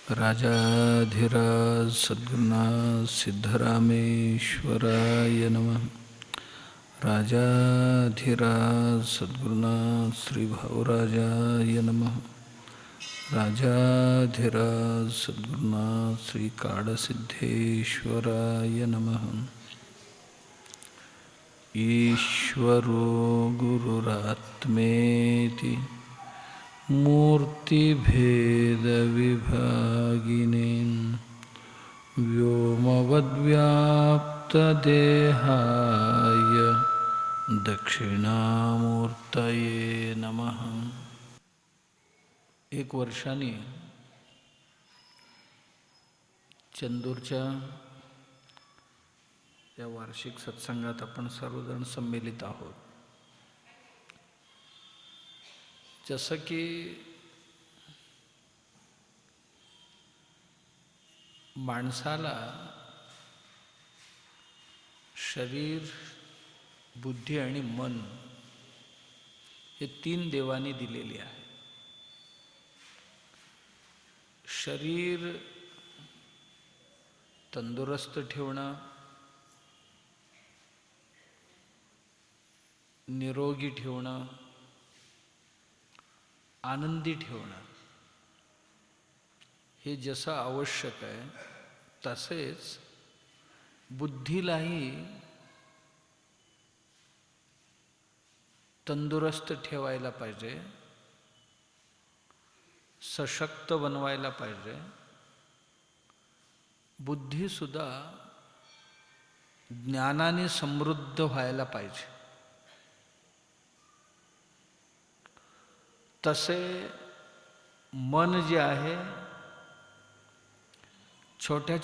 राजाधिराज सद्गुरुनाथ सिद्धरामेश्वराय नमः। राजाधिराज सद्गुरुनाथ श्री भाऊराजाय नमः। राजाधिराज सद्गुरुनाथ श्री काडसिद्धेश्वराय नमः। ईश्वरो गुरुरात्मेति मूर्तिभेदविभागिने व्योमवद्व्याप्तदेहाय दक्षिणामूर्तये नमः। एक वर्षाने चंदूरच्या या वार्षिक सत्संगात आपण सर्वजण सम्मिलित आहोत। जसं की माणसाला शरीर, बुद्धी आणि मन हे तीन देवाने दिलेले आहे। शरीर तंदुरुस्त ठेवणं, निरोगी ठेवणं, आनंदी ठेवणं हे जसं आवश्यक आहे तसेच बुद्धीलाही तंदुरुस्त ठेवायला पाहिजे, सशक्त बनवायला पाहिजे। बुद्धीसुद्धा ज्ञानाने समृद्ध व्हायला पाहिजे। तसे मन जे आहे छोट्या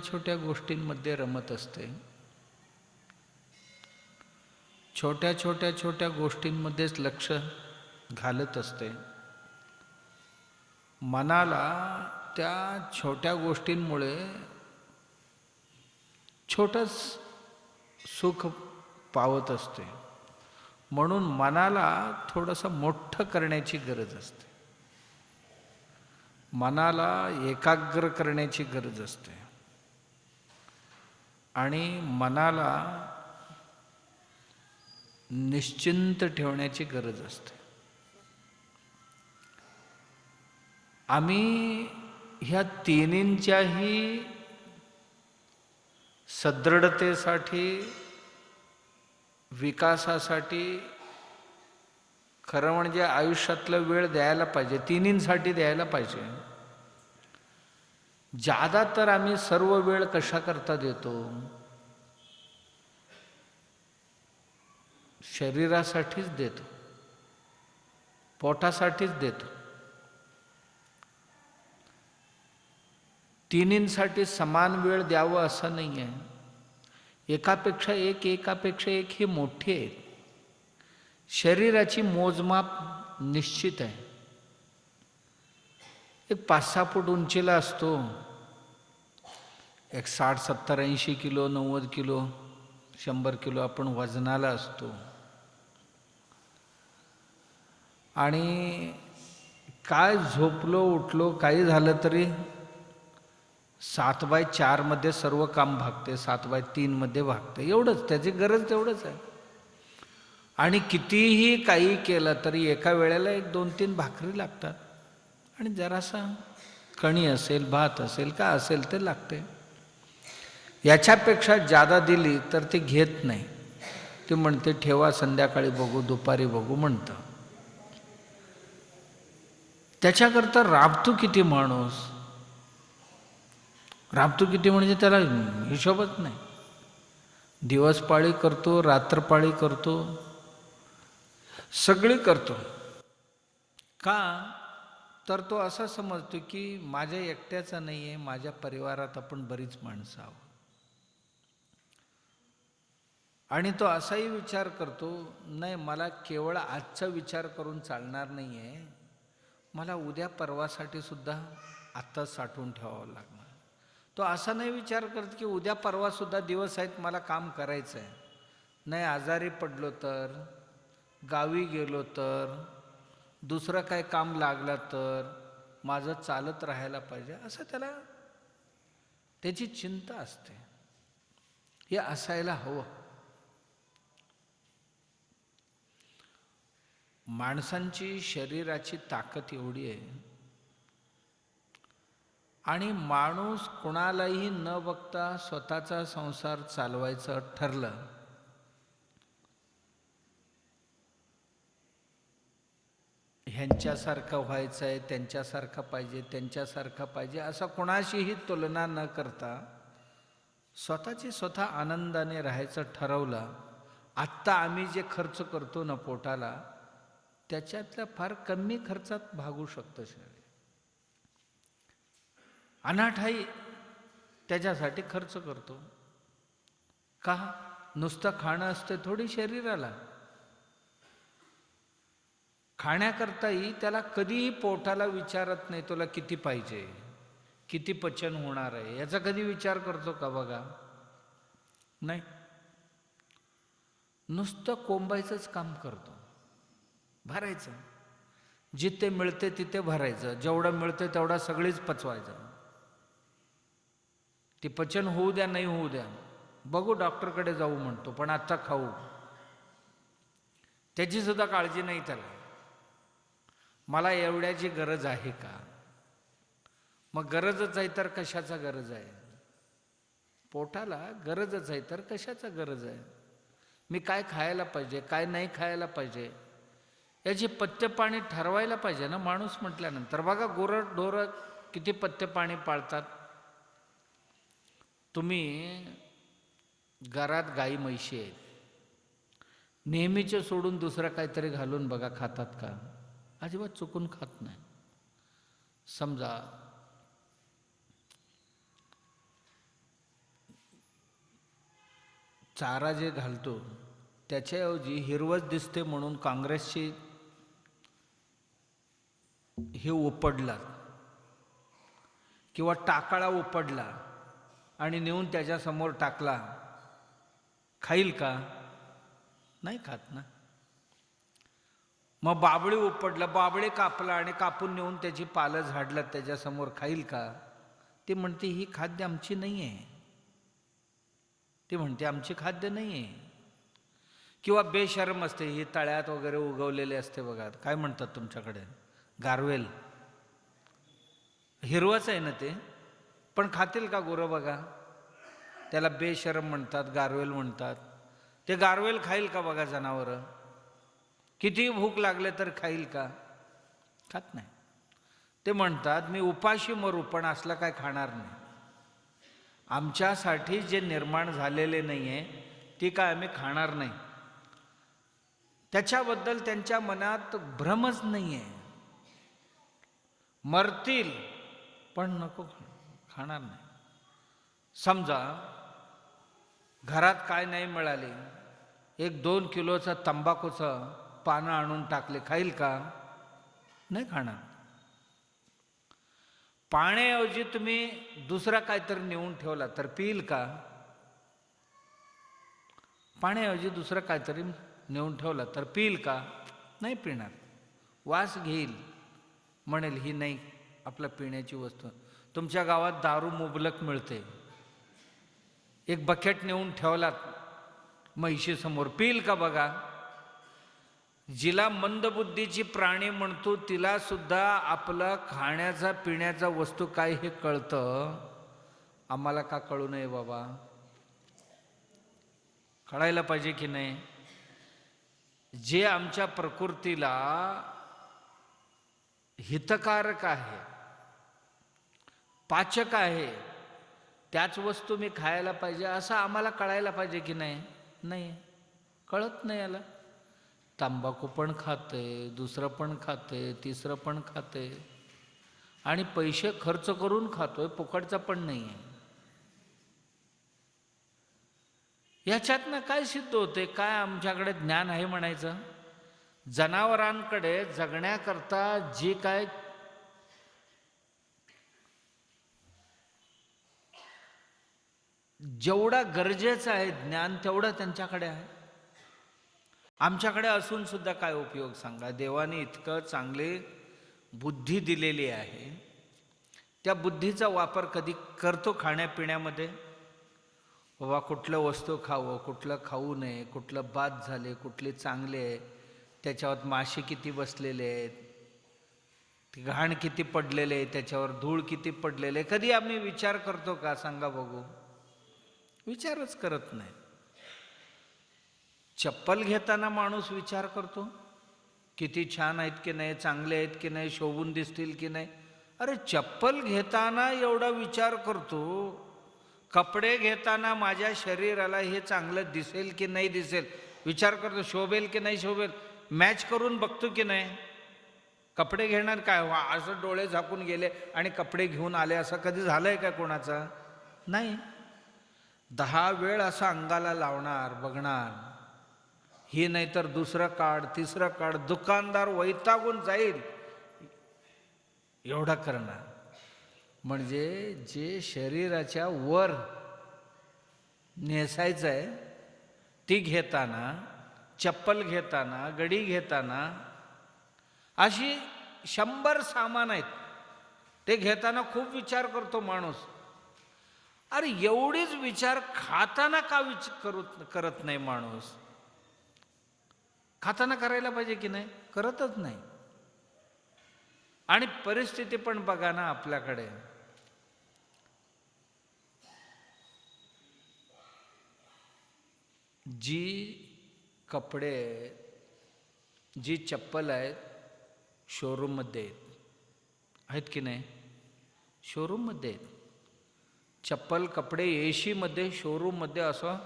छोट्या गोष्टींमध्ये रमत असते, छोट्या गोष्टींमध्येच लक्ष घालत असते। मनाला त्या छोट्या गोष्टींमुळे छोटंच सुख पावत असते, म्हणून मनाला थोडंसं मोठं करण्याची गरज असते, मनाला एकाग्र करण्याची गरज असते आणि मनाला निश्चिंत ठेवण्याची गरज असते। आम्ही ह्या तिन्हींच्याही सदृढतेसाठी, विकासासाठी खरं म्हणजे आयुष्यातला वेळ द्यायला पाहिजे, तिन्हींसाठी द्यायला पाहिजे। ज्यादा तर आम्ही सर्व वेळ कशा करता देतो? शरीरासाठीच देतो, पोटासाठीच देतो। तिन्हींसाठी समान वेळ द्यावं असं नाही आहे। एकापेक्षा एक ही मोठी आहे। शरीराची मोजमाप निश्चित आहे। एक 5-6 फूट उंचीला असतो, एक 60-70-80 किलो, 90 किलो, 100 किलो आपण वजनाला असतो आणि काय झोपलो उठलो काही झालं तरी 7/4 मध्ये सर्व काम भागते, 7/3 मध्ये भागते। एवढंच त्याची गरज तेवढंच आहे। आणि कितीही काही केलं तरी एका वेळेला 1-2-3 भाकरी लागतात आणि जरासा कणी असेल, भात असेल, का असेल ते लागते। याच्यापेक्षा जादा दिली तर ते घेत नाही, ते म्हणते ठेवा संध्याकाळी बघू, दुपारी बघू म्हणतं। त्याच्याकरता राबतो किती माणूस, राबतो किती म्हणजे त्याला हिशोबच नाही। दिवसपाळी करतो, रात्रपाळी करतो, सगळी करतो। का तर तो असा समजतो की माझ्या एकट्याचा नाही आहे, माझ्या परिवारात आपण बरीच माणसं आहोत। आणि तो असाही विचार करतो, नाही मला केवळ आजचा विचार करून चालणार नाही आहे, मला उद्या परवासाठी सुद्धा आत्ताच साठवून ठेवावं लागणार। तो असा नाही विचार करत की उद्या परवा सुद्धा दिवस आहेत, मला काम करायचं आहे। नाही आजारी पडलो तर, गावी गेलो तर, दुसरं काय काम लागलं तर, माझं चालत राहायला पाहिजे, असं त्याला त्याची चिंता असते. हे असायला हवं. माणसांची शरीराची ताकद एवढी आहे आणि माणूस कुणालाही न बघता स्वतःचा संसार चालवायचं ठरलं, ह्यांच्यासारखं व्हायचं आहे, त्यांच्यासारखं पाहिजे, त्यांच्यासारखं पाहिजे, असं कोणाशीही तुलना न करता स्वतःची स्वतः आनंदाने राहायचं ठरवलं. आत्ता आम्ही जे खर्च करतो ना पोटाला, त्याच्यातल्या फार कमी खर्चात भागू शकतं शरीर. अनाठाई त्याच्यासाठी खर्च करतो का? नुसतं खाणं असते थोडी शरीराला. खाण्याकरताही त्याला कधीही पोटाला विचारत नाही तुला किती पाहिजे, किती पचन होणार आहे, याचा कधी विचार करतो का बघा? नाही. नुसतं कोंबायचंच काम करतो, भरायचं. जिथे मिळते तिथे भरायचं, जेवढं मिळतं तेवढा सगळीच पचवायचं. ती पचन होऊ द्या नाही होऊ द्या, बघू डॉक्टरकडे जाऊ म्हणतो, पण आत्ता खाऊ, त्याची सुद्धा काळजी नाही त्याला. मला एवढ्याची गरज आहे का? मग गरजच आहे तर कशाचा गरज आहे? पोटाला गरजच आहे तर कशाचा गरज आहे? मी काय खायला पाहिजे, काय नाही खायला पाहिजे, याची पथ्य पाणी ठरवायला पाहिजे ना माणूस म्हटल्यानंतर. बघा गुरंढोरं किती पथ्य पाणी पाळतात. तुम्ही घरात गाई म्हैशी आहेत, नेहमीचे सोडून दुसरं काहीतरी घालून बघा, खातात का? अजिबात चुकून खात नाही. समजा चारा जे घालतो त्याच्याऐवजी हिरवच दिसते म्हणून काँग्रेसची हे उपडला किंवा टाकाळा उपडला आणि नेऊन त्याच्यासमोर टाकला, खाईल का? नाही खात ना. मग बाबळी उपडलं, बाबळे कापला आणि कापून नेऊन त्याची पालं झाडलं त्याच्यासमोर, खाईल का? ती म्हणते ही खाद्य आमची नाही आहे, ती म्हणते आमची खाद्य नाही आहे. किंवा बेशरम असते, ही तळ्यात वगैरे उगवलेले असते बघा, काय म्हणतात तुमच्याकडे? गारवेल. हिरवच आहे ना ते, पण खातील का गुरं? बघा, त्याला बेशरम म्हणतात, गारवेल म्हणतात. ते गारवेल खाईल का बघा जनावरं? किती भूक लागले तर खाईल का? खात नाही. ते म्हणतात मी उपाशी मरू पण असलं काय खाणार नाही. आमच्यासाठी जे निर्माण झालेले नाही आहे ती काय आम्ही खाणार नाही. त्याच्याबद्दल त्यांच्या मनात भ्रमच नाही आहे. मरतील पण नको, खाणार नाही. समजा घरात काय नाही मिळाले, 1-2 किलोचा तंबाखूचं पानं आणून टाकले, खाईल का? नाही खाणार. पाण्याऐवजी तुम्ही दुसरा काहीतरी नेऊन ठेवला तर पिईल का? पाण्याऐवजी दुसरं काहीतरी नेऊन ठेवला तर पिईल का? नाही पिणार. वास घेईल, म्हणेल ही नाही आपल्या पिण्याची वस्तू. तुमच्या गावात दारू मुबलक मिळते, एक बकेट नेऊन ठेवलात म्हैशीसमोर, पिईल का बघा? जिला मंदबुद्धीची प्राणी म्हणतो तिला सुद्धा आपलं खाण्याचा पिण्याचा वस्तू काय हे कळतं. आम्हाला का कळू नये बाबा? कळायला पाहिजे की नाही? जे आमच्या प्रकृतीला हितकारक आहे, पाचक आहे, त्याच वस्तू मी खायला पाहिजे असं आम्हाला कळायला पाहिजे की नाही? नाही, कळत नाही याला. तंबाखू पण खाते, दुसरं पण खाते, तिसरं पण खाते आणि पैसे खर्च करून खातोय, फुकटचा पण नाही आहे. याच्यातनं काय सिद्ध होते? काय आमच्याकडे ज्ञान आहे म्हणायचं? जनावरांकडे जगण्याकरता जे काय जेवढा गरजेचं आहे ज्ञान तेवढं त्यांच्याकडे आहे. आमच्याकडे असून सुद्धा काय उपयोग सांगा? देवाने इतकं चांगले बुद्धी दिलेली आहे, त्या बुद्धीचा वापर कधी करतो खाण्यापिण्यामध्ये? बाबा कुठलं वस्तू खावं, कुठलं खाऊ नये, कुठलं बाद झाले, कुठले चांगले आहे, त्याच्यावर माशी किती बसलेले आहेत, घाण किती पडलेले आहे, त्याच्यावर धूळ किती पडलेले आहे, कधी आम्ही विचार करतो का? सांगा बघू. विचारच करत नाही. चप्पल घेताना माणूस विचार करतो, किती छान आहेत की नाही, चांगले आहेत की नाही, शोभून दिसतील की नाही. अरे चप्पल घेताना एवढा विचार करतो, कपडे घेताना माझ्या शरीराला हे चांगलं दिसेल की नाही दिसेल विचार करतो, शोभेल की नाही शोभेल, मॅच करून बघतो की नाही. कपडे घेणार काय असं डोळे झाकून गेले आणि कपडे घेऊन आले, असं कधी झालंय का कोणाचा? नाही. 10 वेळ असं अंगाला लावणार, बघणार, ही नाही तर दुसरं काढ, तिसरं काढ, दुकानदार वैतागून जाईल एवढा करणार. म्हणजे जे शरीराच्या वर नेसायचं आहे ती घेताना, चप्पल घेताना, गडी घेताना, अशी 100 सामान आहेत, ते घेताना खूप विचार करतो माणूस. अरे एवढीच विचार खाताना का करत नाही माणूस? खाताना करायला पाहिजे की नाही? करतच नाही. आणि परिस्थिती पण बघा ना आपल्याकडे. जी कपडे, जी चप्पल आहेत शोरूममध्ये आहेत की नाही? शोरूममध्ये आहेत. चप्पल कपडे एशीमध्ये शोरूममध्ये असं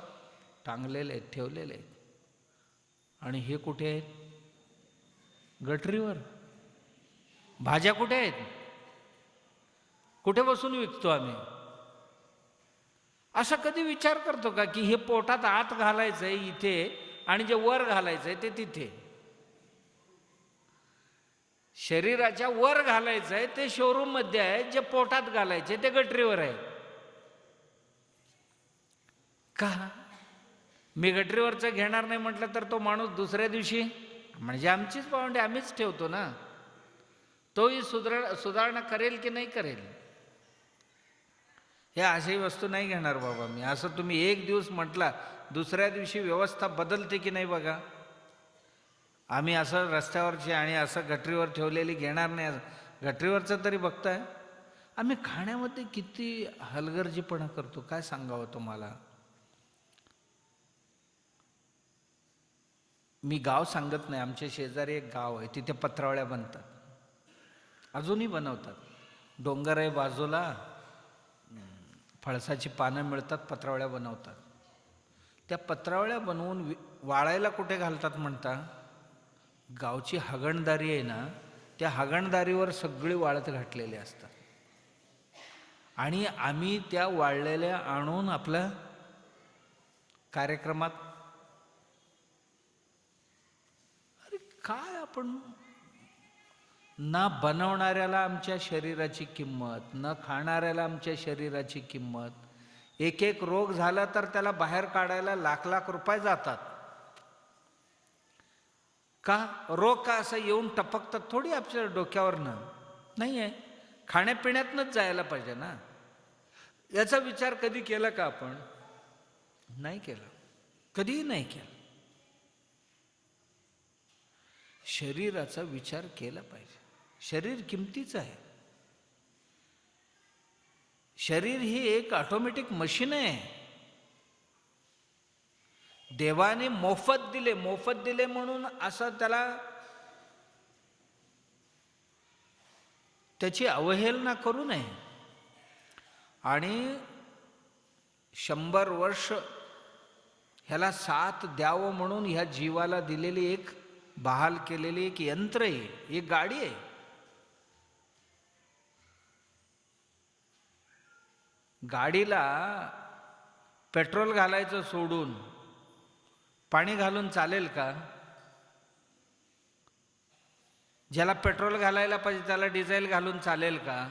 टांगलेले आहेत, ठेवलेले आहेत. आणि हे कुठे आहेत? गटरीवर. भाज्या कुठे आहेत? कुठे बसून विकतो आम्ही? असा कधी विचार करतो का की हे पोटात आत घालायचंय इथे आणि जे वर घालायचंय ते तिथे? शरीराच्या वर घालायचंय ते शोरूम मध्ये आहे, जे पोटात घालायचे ते गटरीवर आहे. का? मी गटरीवरचं घेणार नाही म्हटलं तर तो माणूस दुसऱ्या दिवशी, म्हणजे आमचीच पावंडे आम्हीच ठेवतो ना, तोही सुधारणा करेल की नाही करेल? हे अशी वस्तू नाही घेणार बाबा मी, असं तुम्ही एक दिवस म्हटला दुसऱ्या दिवशी व्यवस्था बदलते की नाही बघा. आम्ही असं रस्त्यावरची आणि असं गटरीवर ठेवलेली घेणार नाही. गटरीवरचं तरी बघताय. आम्ही खाण्यामध्ये किती हलगर्जीपणा करतो, काय सांगावं तुम्हाला. मी गाव सांगत नाही, आमच्या शेजारी एक गाव आहे, तिथे पत्रावळ्या बनतात, अजूनही बनवतात. डोंगर आहे बाजूला, फळसाची पानं मिळतात, पत्रावळ्या बनवतात. त्या पत्रावळ्या बनवून वाळायला कुठे घालतात म्हणता? गावची हागणदारी आहे ना, त्या हागणदारीवर सगळी वाळत घातलेली असतात. आणि आम्ही त्या वाळलेल्या आणून आपल्या कार्यक्रमात, अरे काय आपण, ना बनवणाऱ्याला आमच्या शरीराची किंमत, न खाणाऱ्याला आमच्या शरीराची किंमत. एक एक रोग झाला तर त्याला बाहेर काढायला लाख लाख रुपये जातात. का? रोग का असं येऊन टपकतात थोडी आपल्या डोक्यावरनं, नाही आहे, खाण्यापिण्यातनंच जायला पाहिजे ना. याचा विचार कधी केला का आपण? नाही केला, कधीही नाही केला. शरीराचा विचार केला पाहिजे. शरीर किमतीचं आहे. शरीर ही एक ऑटोमॅटिक मशीन आहे. देवाने मोफत दिले, मोफत दिले म्हणून असं त्याची अवहेलना करू नये. आणि 100 वर्ष ह्याला साथ द्यावं म्हणून ह्या जीवाला दिलेली एक बहाल केलेली एक यंत्र आहे, एक गाडी आहे. गाडीला पेट्रोल घालायचं सोडून पाणी घालून चालेल का? ज्याला पेट्रोल घालायला पाहिजे त्याला डिझेल घालून चालेल का?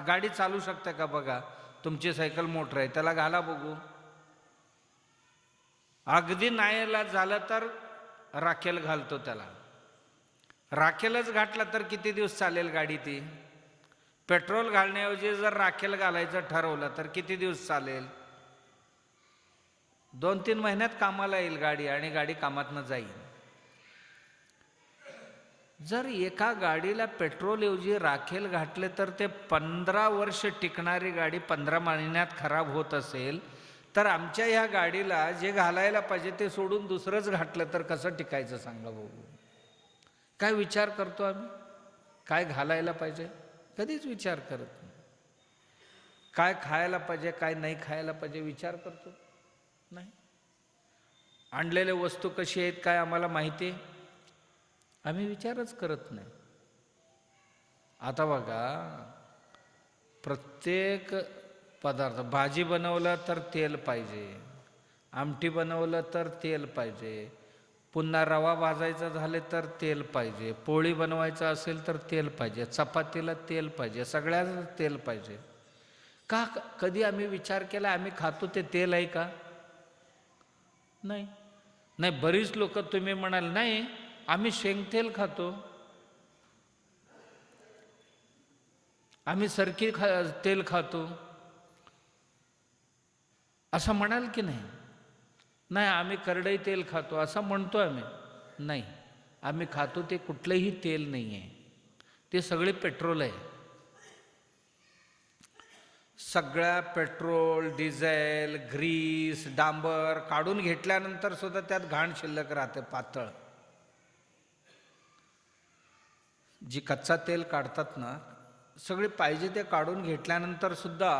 गाडी चालू शकते का? बघा, तुमची सायकल मोटर आहे, त्याला घाला बघू. अगदी नाहीला झालं तर राखेल घालतो त्याला. राखेलच घातला तर किती दिवस चालेल गाडी ती? पेट्रोल घालण्याऐवजी जर राखेल घालायचं ठरवलं तर किती दिवस चालेल? 2-3 महिन्यात कामाला येईल गाडी आणि गाडी कामातनं जाईल. जर एका गाडीला पेट्रोलऐवजी राखेल घातले तर ते 15 वर्ष टिकणारी गाडी 15 महिन्यात खराब होत असेल, तर आमच्या ह्या गाडीला जे घालायला पाहिजे ते सोडून दुसरंच घातलं तर कसं टिकायचं सांगा भाऊ? काय विचार करतो आम्ही? काय घालायला पाहिजे कधीच विचार करत नाही. काय खायला पाहिजे काय नाही खायला पाहिजे विचार करतो नाही. आणलेले वस्तू कशी आहेत काय आम्हाला माहिती आहे, आम्ही विचारच करत नाही. आता बघा, प्रत्येक पदार्थ, भाजी बनवलं तर तेल पाहिजे, आमटी बनवलं तर तेल पाहिजे, पुन्हा रवा भाजायचा झाले तर तेल पाहिजे, पोळी बनवायचं असेल तर तेल पाहिजे, चपातीला तेल पाहिजे, सगळ्याच तेल पाहिजे. का कधी आम्ही विचार केला आम्ही खातो ते तेल आहे का? नाही. नाही, बरीच लोक तुम्ही म्हणाल नाही आम्ही शेंगतेल खातो, आम्ही सरकी तेल खातो, असं म्हणाल की नाही? नाही, आम्ही करडई तेल खातो असं म्हणतो आम्ही. नाही, आम्ही खातो ते कुठलंही तेल नाही आहे, ते सगळे पेट्रोल आहे. सगळ्या पेट्रोल, डिझेल, ग्रीस, डांबर काढून घेतल्यानंतर सुद्धा त्यात घाण शिल्लक राहते पातळ. जी कच्चा तेल काढतात ना, सगळे पाहिजे ते काढून घेतल्यानंतर सुद्धा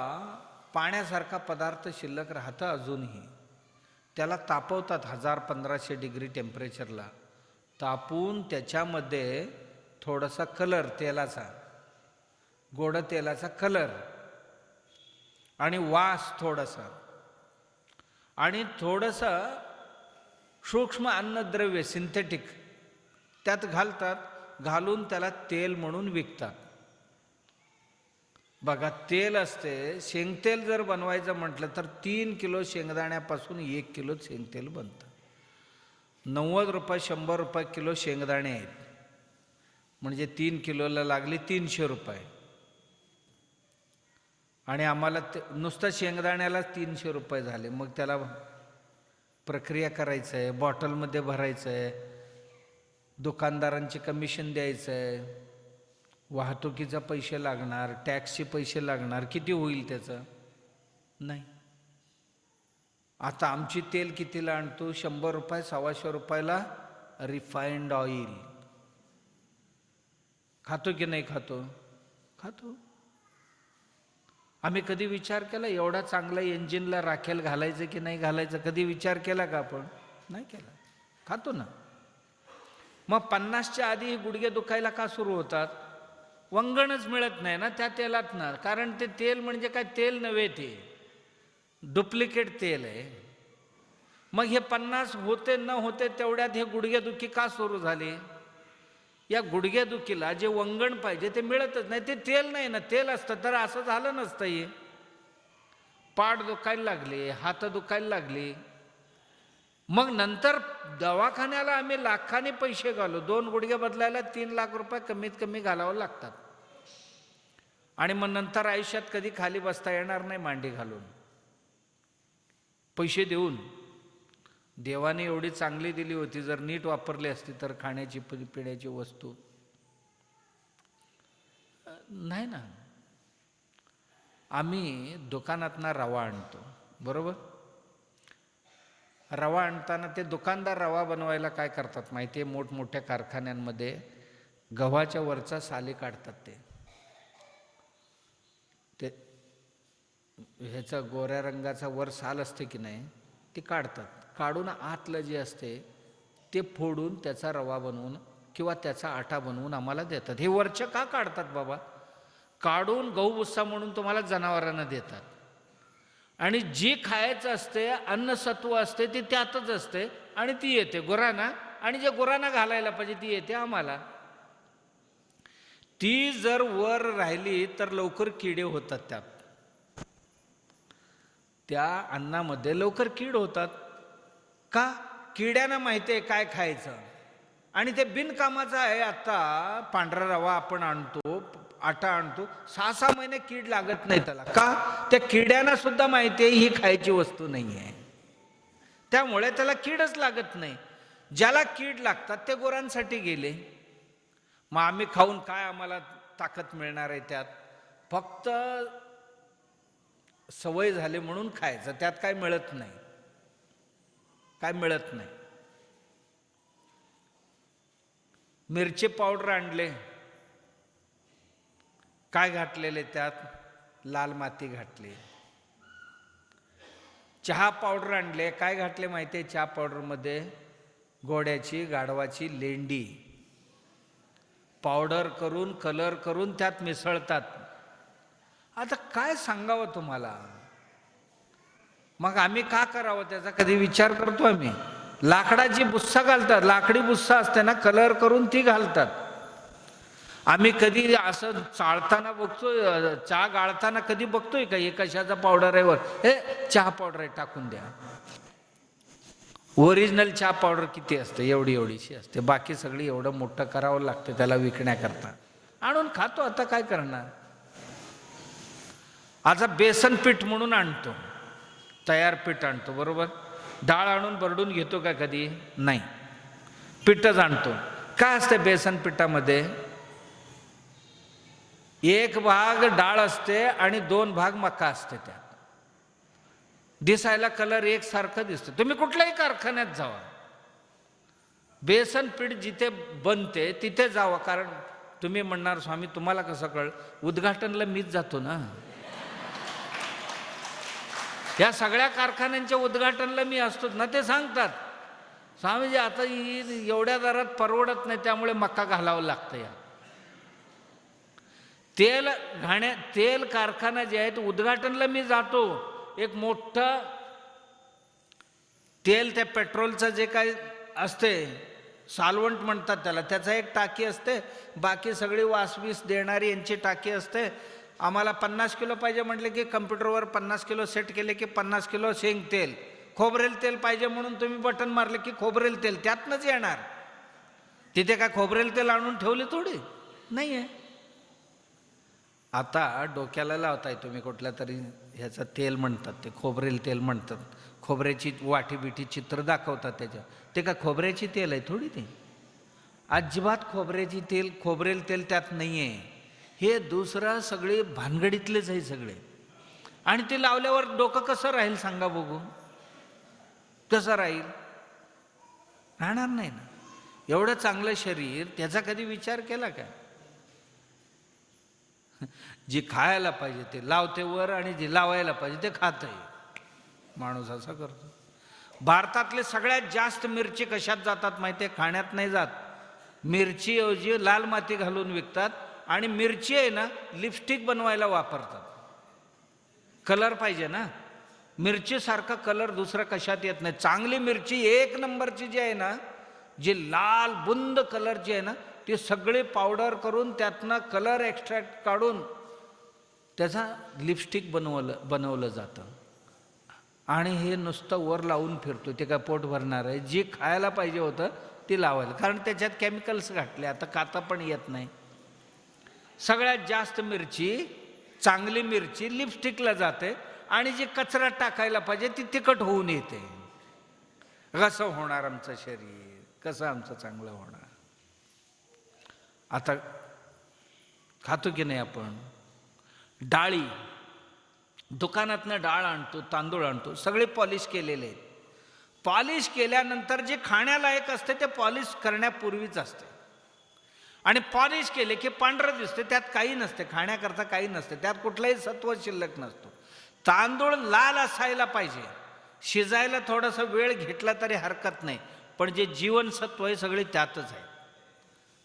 पाण्यासारखा पदार्थ शिल्लक राहतं अजूनही. त्याला तापवतात 1000-1500 डिग्री टेम्परेचरला, तापून त्याच्यामध्ये थोडासा कलर तेलाचा, गोड तेलाचा कलर आणि वास थोडासा आणि थोडंसं सूक्ष्म अन्नद्रव्य सिंथेटिक त्यात घालतात, घालून त्याला तेल म्हणून विकतात. बघा, तेल असते, शेंगतेल जर बनवायचं म्हटलं तर 3 किलो शेंगदाण्यापासून 1 किलो शेंगतेल बनतं. 90 रुपये 100 रुपये किलो शेंगदाणे आहेत, म्हणजे 3 किलोला लागले 300 रुपये. आणि आम्हाला नुसतं शेंगदाण्याला 300 रुपये झाले. मग त्याला प्रक्रिया करायचं आहे, बॉटलमध्ये भरायचं आहे, दुकानदारांचे कमिशन द्यायचं आहे, वाहतुकीचा पैसे लागणार, टॅक्सचे पैसे लागणार, किती होईल त्याचं? नाही. आता आमची तेल कितीला आणतो? 100 रुपये 125 रुपयाला रिफाइंड ऑइल. खातो की नाही खातो? खातो. आम्ही कधी विचार केला एवढा चांगला इंजिनला राखेल घालायचं की नाही घालायचं? कधी विचार केला का आपण? नाही केला, खातो ना. मग 50च्या आधी गुडघे दुखायला का सुरू होतात? वंगणच मिळत नाही ना त्या तेलात ना. कारण ते तेल म्हणजे काय तेल नव्हे, ते डुप्लिकेट तेल आहे. मग हे 50 होते न होते तेवढ्यात हे गुडघेदुखी का सुरू झाली? या गुडघेदुखीला जे वंगण पाहिजे ते मिळतच नाही, ते तेल नाही ना. तेल असतं तर असं झालं नसतं. हे पाठ दुखायला लागली, हात दुखायला लागली. मग नंतर दवाखान्याला आम्ही लाखांनी पैसे घालू, 2 गुडघे बदलायला 3 लाख रुपये कमीत कमी घालावं लागतात. आणि मग नंतर आयुष्यात कधी खाली बसता येणार नाही मांडी घालून पैसे देऊन. देवाने एवढी चांगली दिली होती, जर नीट वापरली असती तर खाण्याची पिण्याची वस्तू. नाही ना. आम्ही दुकानातनं रवा आणतो, बरोबर? रवा आणताना ते दुकानदार रवा बनवायला काय करतात माहिती आहे? मोठमोठ्या कारखान्यांमध्ये गव्हाच्या वरचा साली काढतात. ते ह्याचा गोऱ्या रंगाचा वर साल असते की नाही, ते काढतात. काढून आतलं जे असते ते फोडून त्याचा रवा बनवून किंवा त्याचा आटा बनवून आम्हाला देतात. हे वरचं का काढतात बाबा? काढून गहू भुस्सा म्हणून तुम्हाला जनावरांना देतात. आणि जी खायचं असते, अन्नसत्व असते ते त्यातच असते आणि ती येते गुरांना, आणि जे गुरांना घालायला पाहिजे ती येते आम्हाला. ती जर वर राहिली तर लवकर किडे होतात. त्या अन्नामध्ये लवकर कीड होतात. का? किड्यांना माहिती आहे काय खायचं, आणि ते बिनकामाचं आहे. आता पांढरा रवा आपण आणतो, आटा आणतो, 6-6 महिने कीड लागत नाही त्याला. का? त्या किड्यांना सुद्धा माहिती आहे ही खायची वस्तू नाही आहे, त्यामुळे त्याला कीडच लागत नाही. ज्याला कीड लागतात ते गुरांसाठी गेले. मग आम्ही खाऊन काय आम्हाला ताकद मिळणार आहे? त्यात फक्त सवय झाली म्हणून खायचं, त्यात काय मिळत नाही, काय मिळत नाही. मिरची पावडर आणले, काय घातलेले त्यात? लाल माती घातली. चहा पावडर आणले, काय घातले माहिती आहे चहा पावडरमध्ये? घोड्याची गाढवाची लेंडी पावडर करून कलर करून त्यात मिसळतात. आता काय सांगावं तुम्हाला? मग आम्ही का करावं त्याचा कधी विचार करतो आम्ही? लाकडाची बुस्सा घालतात, लाकडी बुस्सा असते ना, कलर करून ती घालतात. आम्ही कधी असं चाळताना बघतोय, चहा गाळताना कधी बघतोय का हे कशाचा पावडर आहे वर? हे चहा पावडर आहे टाकून द्या. ओरिजिनल चहा पावडर किती असते? एवढी एवढीशी असते, बाकी सगळी एवढं मोठं करावं लागतं त्याला विकण्याकरता. आणून खातो, आता काय करणार? आता बेसन पीठ म्हणून आणतो, तयार पीठ आणतो, बरोबर? डाळ आणून भरडून घेतो का कधी? नाही, पीठच आणतो. काय असते बेसन पिठामध्ये? 1 भाग डाळ असते आणि 2 भाग मका असते. त्यात दिसायला कलर एकसारखं दिसतं. तुम्ही कुठल्याही कारखान्यात जावा, बेसन पीठ जिथे बनते तिथे जावा. कारण तुम्ही म्हणणार स्वामी तुम्हाला कसं कळ? उद्घाटनला मीच जातो ना, या सगळ्या कारखान्यांच्या उद्घाटनला मी असतो ना. ते सांगतात स्वामीजी आता ही एवढ्या दरात परवडत नाही, त्यामुळे मका घालावं लागतं. या तेल कारखाना जे आहेत उद्घाटनला मी जातो. एक मोठं तेल, त्या पेट्रोलचं जे काही असते सालवंट म्हणतात त्याला, त्याचा एक टाकी असते, बाकी सगळी वासवीस देणारी यांची टाकी असते. आम्हाला 50 किलो पाहिजे म्हटले की कम्प्युटरवर 50 किलो सेट केले की 50 किलो शेंग तेल. खोबरेल तेल पाहिजे म्हणून तुम्ही बटन मारले की खोबरेल तेल त्यातनंच येणार. तिथे काय खोबरेल तेल आणून ठेवले थोडी नाही आहे. आता डोक्याला लावताय तुम्ही कुठल्या तरी ह्याचं तेल म्हणतात, ते खोबरेल तेल म्हणतात. खोबऱ्याची वाटी बिटी चित्र दाखवतात त्याच्या, ते काय खोबऱ्याची तेल आहे थोडी? ते अजिबात खोबरेल तेल त्यात नाही आहे. हे दुसरं सगळे भानगडीतलेच आहे सगळे. आणि ते लावल्यावर डोकं कसं राहील सांगा बघू? कसं राहील? राहणार नाही ना. एवढं चांगलं शरीर, त्याचा कधी विचार केला का? जी खायला पाहिजे ते लावते वर, आणि जी लावायला पाहिजे ते खातंय. माणूस असा करतो. भारतातले सगळ्यात जास्त मिरची कशात जातात माहिती आहे? खाण्यात नाही जात. मिरची ऐवजी लाल माती घालून विकतात. आणि मिरची आहे ना, लिपस्टिक बनवायला वापरतात. कलर पाहिजे ना, मिरचीसारखा कलर दुसरा कशात येत नाही. चांगली मिरची 1 नंबरची जी आहे ना, जी लाल बुंद कलरची आहे ना, ती सगळी पावडर करून त्यातनं कलर एक्स्ट्रॅक्ट काढून त्याचा लिपस्टिक बनवलं जातं. आणि हे नुसतं वर लावून फिरतो. ते काय पोट भरणार आहे? जी खायला पाहिजे होतं ती लावायला, कारण त्याच्यात केमिकल्स घातले. आता खाता पण येत नाही. सगळ्यात जास्त मिरची, चांगली मिरची लिपस्टिकला जाते, आणि जी कचऱ्यात टाकायला पाहिजे ती तिखट होऊन येते. कसं होणार आमचं शरीर? कसं आमचं चांगलं होणार? आता खातो की नाही आपण? डाळी दुकानातनं डाळ आणतो, तांदूळ आणतो, सगळे पॉलिश केलेले आहेत. पॉलिश केल्यानंतर जे खाण्यालायक असते ते पॉलिश करण्यापूर्वीच असते. आणि पॉलिश केले की पांढरं दिसते, त्यात काही नसते, खाण्याकरता काही नसते, त्यात कुठलाही सत्व शिल्लक नसतो. तांदूळ लाल असायला पाहिजे, शिजायला थोडासा वेळ घेतला तरी हरकत नाही, पण जे जीवनसत्व आहे सगळे त्यातच आहे.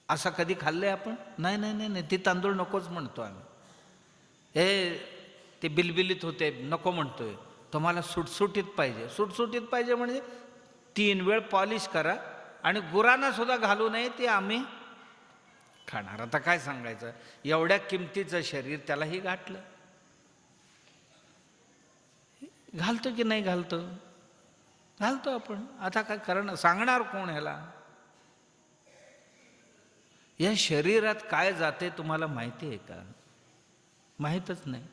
असं कधी खाल्लंय आपण? नाही नाही नाही नाही, ते तांदूळ नकोच म्हणतो आम्ही. ते बिलबिलीत होते, नको म्हणतोय. तुम्हाला सुटसुटीत पाहिजे. सुटसुटीत पाहिजे म्हणजे 3 वेळ पॉलिश करा, आणि गुरांना सुद्धा घालू नये, ते आम्ही खाणार. आता काय सांगायचं? एवढ्या किमतीचं शरीर त्यालाही गाठलं. घालतो की नाही घालतो? घालतो आपण. आता काय करणार? सांगणार कोण ह्याला? या शरीरात काय जाते तुम्हाला माहिती आहे का? माहीतच नाही.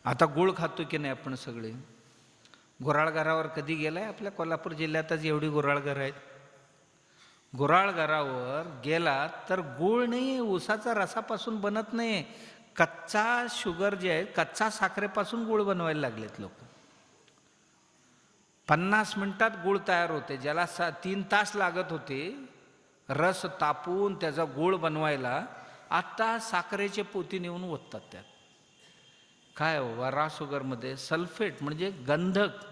आता गुळ खातो की नाही आपण सगळे? गुऱ्हाळघरावर कधी गेलाय? आपल्या कोल्हापूर जिल्ह्यातच एवढी गुऱ्हाळघर आहेत. गुऱ्हाळघरावर गेला तर गुळ नाही, ऊसाचा रसापासून बनत नाही, कच्चा शुगर जे आहे, कच्चा साखरेपासून गुळ बनवायला लागलेत लोक. 50 मिनिटात गुळ तयार होते. ज्याला 3 तास लागत होते रस तापून त्याचा गुळ बनवायला, आता साखरेचे पोती नेऊन ओततात त्यात. काय रा शुगरमध्ये सल्फेट म्हणजे गंधक.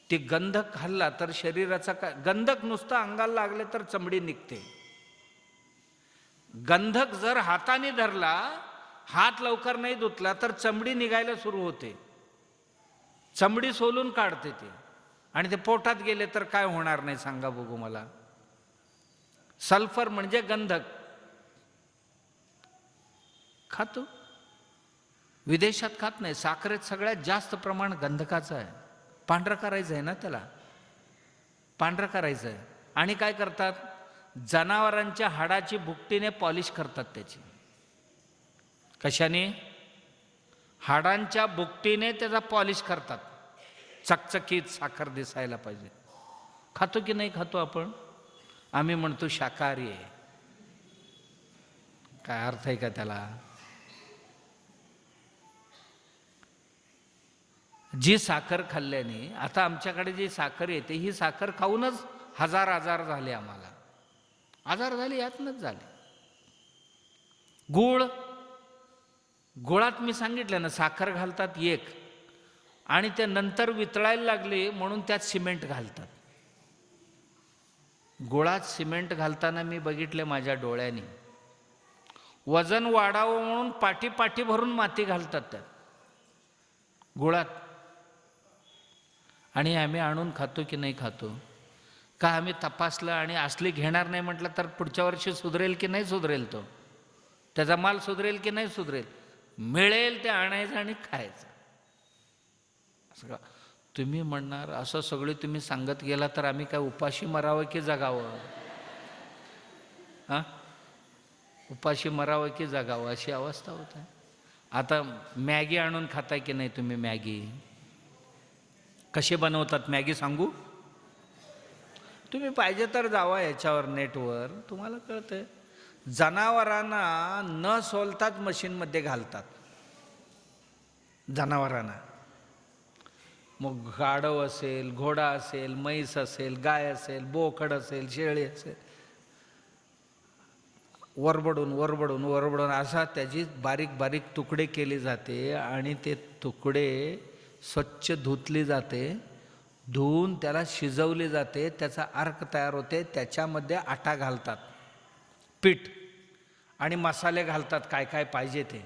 ते गंधक खाल्ला तर शरीराचा काय, गंधक नुसतं अंगाला लागले तर चमडी निघते. गंधक जर हाताने धरला, हात लवकर नाही धुतला तर चमडी निघायला सुरू होते, चमडी सोलून काढते ते. आणि ते पोटात गेले तर काय होणार नाही सांगा बघू मला? सल्फर म्हणजे गंधक. खातो, विदेशात खात नाही. साखरेत सगळ्यात जास्त प्रमाण गंधकाचं आहे. पांढरं करायचं आहे ना त्याला, पांढरं करायचं आहे. आणि काय करतात? जनावरांच्या हाडाची भुकटीने पॉलिश करतात त्याची. कशाने? हाडांच्या भुकटीने त्याचा पॉलिश करतात, चकचकीत साखर दिसायला पाहिजे. खातो की नाही खातो आपण? आम्ही म्हणतो शाकाहारी आहे. काय अर्थ आहे का त्याला? जी साखर खाल्ल्याने, आता आमच्याकडे जी साखर येते ही साखर खाऊनच आजार झाले आम्हाला. आजार झाले यातनच झाले. गुळ, गुळात मी सांगितलं ना साखर घालतात एक, आणि ते नंतर वितळायला लागले म्हणून त्यात सिमेंट घालतात. गुळात सिमेंट घालताना मी बघितले माझ्या डोळ्यांनी. वजन वाढावं म्हणून पाठी पाठी भरून माती घालतात त्यात गुळात. आणि आम्ही आणून खातो की नाही खातो? का आम्ही तपासलं आणि असली घेणार नाही म्हटलं तर पुढच्या वर्षी सुधरेल की नाही सुधरेल? तो त्याचा माल सुधरेल की नाही सुधरेल? मिळेल ते आणायचं आणि खायचं. असं का तुम्ही म्हणणार? असं सगळे तुम्ही सांगत गेला तर आम्ही काय उपाशी मरावं की जगावं? हां, उपाशी मरावं की जगावं अशी अवस्था होत आहे. आता मॅगी आणून खाताय की नाही तुम्ही? मॅगी कशी बनवतात मॅगी सांगू? तुम्ही पाहिजे तर जावा याच्यावर नेटवर, तुम्हाला कळतंय. जनावरांना न सोलताच मशीनमध्ये घालतात जनावरांना. मग गाढव असेल, घोडा असेल, म्हैस असेल, गाय असेल, बोकड असेल, शेळी असेल, वरबडून वरबडून वरबडून असा त्याची बारीक बारीक तुकडे केले जाते. आणि ते तुकडे स्वच्छ धुतली जाते, धुवून त्याला शिजवले जाते, त्याचा अर्क तयार होते. त्याच्यामध्ये आटा घालतात, पीठ आणि मसाले घालतात, काय काय पाहिजे ते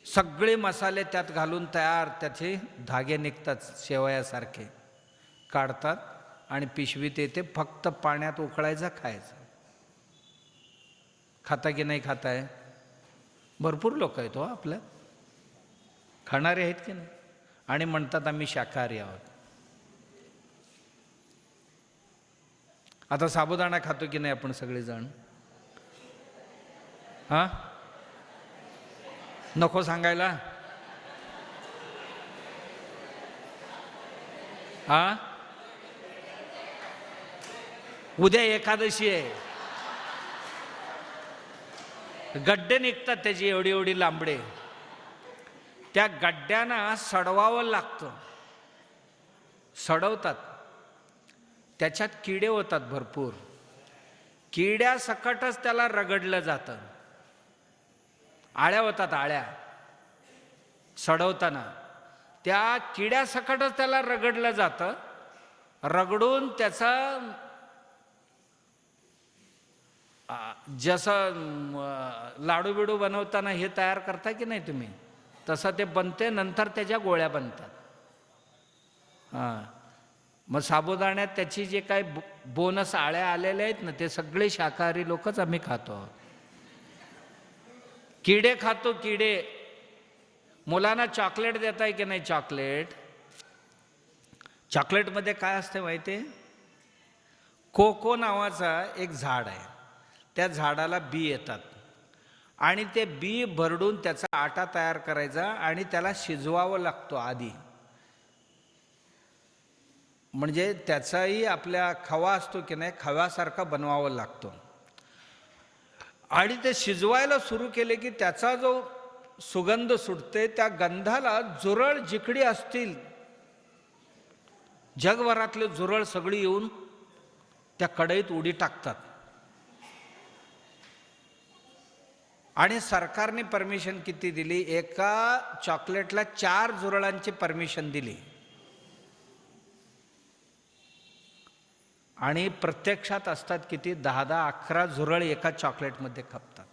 सगळे मसाले त्यात घालून तयार त्याचे धागे निघतात शेवयासारखे. काढतात आणि पिशवीत येते, फक्त पाण्यात उकळायचं, खायचं. खाता की नाही खाताय? भरपूर लोक आहेत हो आपल्या खाणारे आहेत की नाही, आणि म्हणतात आम्ही शाकाहारी आहोत. आता साबुदाणा खातो की नाही आपण सगळेजण? हां, नको सांगायला? हां, उद्या एकादशी आहे, गड्डे निघतात त्याची एवढी एवढी लांबडे. त्या गड्ड्यांना सडवावं लागतं, सडवतात, त्याच्यात किडे होतात भरपूर. किड्यासकटच त्याला रगडलं जातं, आळ्या होतात, आळ्या सडवताना त्या किड्यासकटच त्याला रगडलं जातं. रगडून त्याचा जसं लाडू बिडू बनवताना हे तयार करता की नाही तुम्ही, तसं ते बनते. नंतर त्याच्या गोळ्या बनतात. हां, मग साबुदाण्यात त्याची जे काय बोनस आळ्या आलेल्या आहेत ना, ते सगळे शाकाहारी लोकच आम्ही खातो. किडे खातो, किडे. मुलांना चॉकलेट देताय की नाही? चॉकलेटमध्ये काय असते माहिती आहे? कोको नावाचा एक झाड आहे, त्या झाडाला बी येतात आणि ते बी भरडून त्याचा आटा तयार करायचा आणि त्याला शिजवावं लागतो आधी, म्हणजे त्याचाही आपल्या खवा असतो की नाही, खव्यासारखा बनवावं लागतो. आणि ते शिजवायला सुरू केले की त्याचा जो सुगंध सुटते, त्या गंधाला झुरळ जिकडी असतील जगभरातले झुरळ सगळी येऊन त्या कढईत उडी टाकतात. आणि सरकारने परमिशन किती दिली? एका चॉकलेटला 4 झुरळांची परमिशन दिली. आणि प्रत्यक्षात असतात किती? 10-11 झुरळ एका चॉकलेटमध्ये खपतात.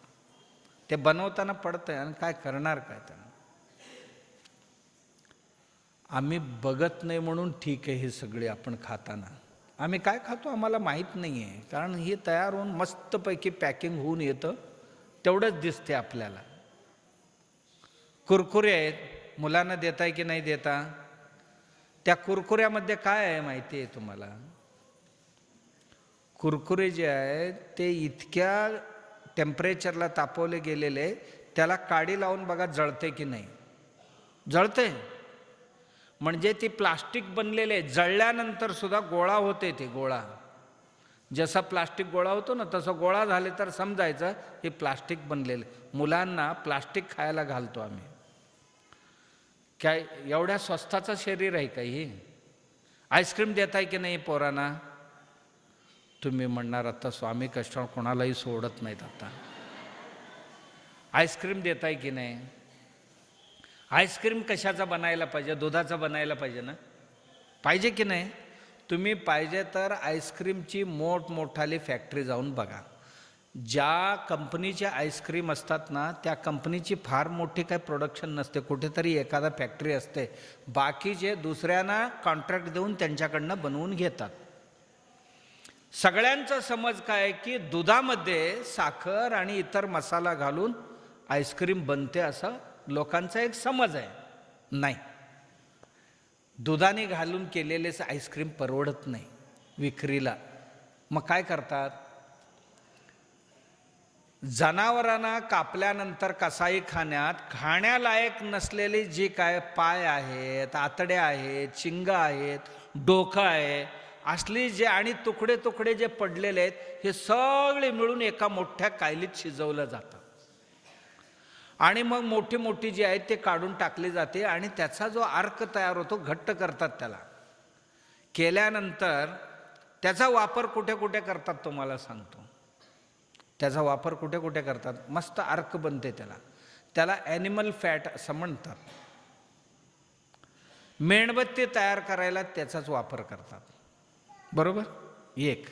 ते बनवताना पडतंय आणि काय करणार काय त्यांना? आम्ही बघत नाही म्हणून ठीक आहे, हे सगळे आपण खाताना. आम्ही काय खातो आम्हाला माहीत नाही आहे, कारण हे तयार होऊन मस्तपैकी पॅकिंग होऊन येतं, तेवढंच दिसते आपल्याला. कुरकुरे आहेत, मुलांना देताय की नाही देता? त्या कुरकुऱ्यामध्ये काय आहे माहिती आहे तुम्हाला? कुरकुरे जे आहेत ते इतक्या टेम्परेचरला तापवले गेलेले, त्याला काडी लावून बघा जळते की नाही? जळते. म्हणजे ती प्लास्टिक बनलेले, जळल्यानंतर सुद्धा गोळा होते. ते गोळा जसा प्लास्टिक गोळा होतो ना, तसं गोळा झाले तर समजायचं हे प्लास्टिक बनलेले. मुलांना प्लास्टिक खायला घालतो आम्ही. काय एवढ्या स्वस्ताचं शरीर आहे का ही? आईस्क्रीम देताय की नाही पोरांना? तुम्ही म्हणणार आता स्वामी कष्ट कोणालाही सोडत नाहीत. आता आईस्क्रीम देताय की नाही? आईस्क्रीम कशाचा बनायला पाहिजे? दुधाचा बनायला पाहिजे ना? पाहिजे की नाही? तुम्ही पाहिजे तर आईस्क्रीमची मोठमोठाली फॅक्टरी जाऊन बघा. ज्या कंपनीचे आईस्क्रीम असतात ना, त्या कंपनीची फार मोठी काय प्रोडक्शन नसते, कुठेतरी एखादा फॅक्टरी असते. बाकीचे दुसऱ्यांना कॉन्ट्रॅक्ट देऊन त्यांच्याकडनं बनवून घेतात. सगळ्यांचा समज काय की दुधामध्ये साखर आणि इतर मसाला घालून आईस्क्रीम बनते, असं लोकांचा एक समज आहे. नाही, दुधाने घालून केलेलेच आईस्क्रीम परवडत नाही विक्रीला. मग काय करतात? जनावरांना कापल्यानंतर कसाई खाण्यात खाण्यालायक नसलेली जी काय पाय आहेत, आतड्या आहेत, चिंगा आहेत, डोकं आहे, असली जे आणि तुकडे तुकडे जे पडलेले आहेत, हे सगळे मिळून एका मोठ्या कायलीत शिजवलं जातं. आणि मग मोठी मोठी जी आहेत ते काढून टाकली जाते आणि त्याचा जो अर्क तयार होतो घट्ट करतात. त्याला केल्यानंतर त्याचा वापर कुठे कुठे करतात तुम्हाला सांगतो. त्याचा वापर कुठे कुठे करतात? मस्त अर्क बनते त्याला. त्याला ॲनिमल फॅट असं म्हणतात. मेणबत्ती तयार करायला त्याचाच वापर करतात. बरोबर? एक.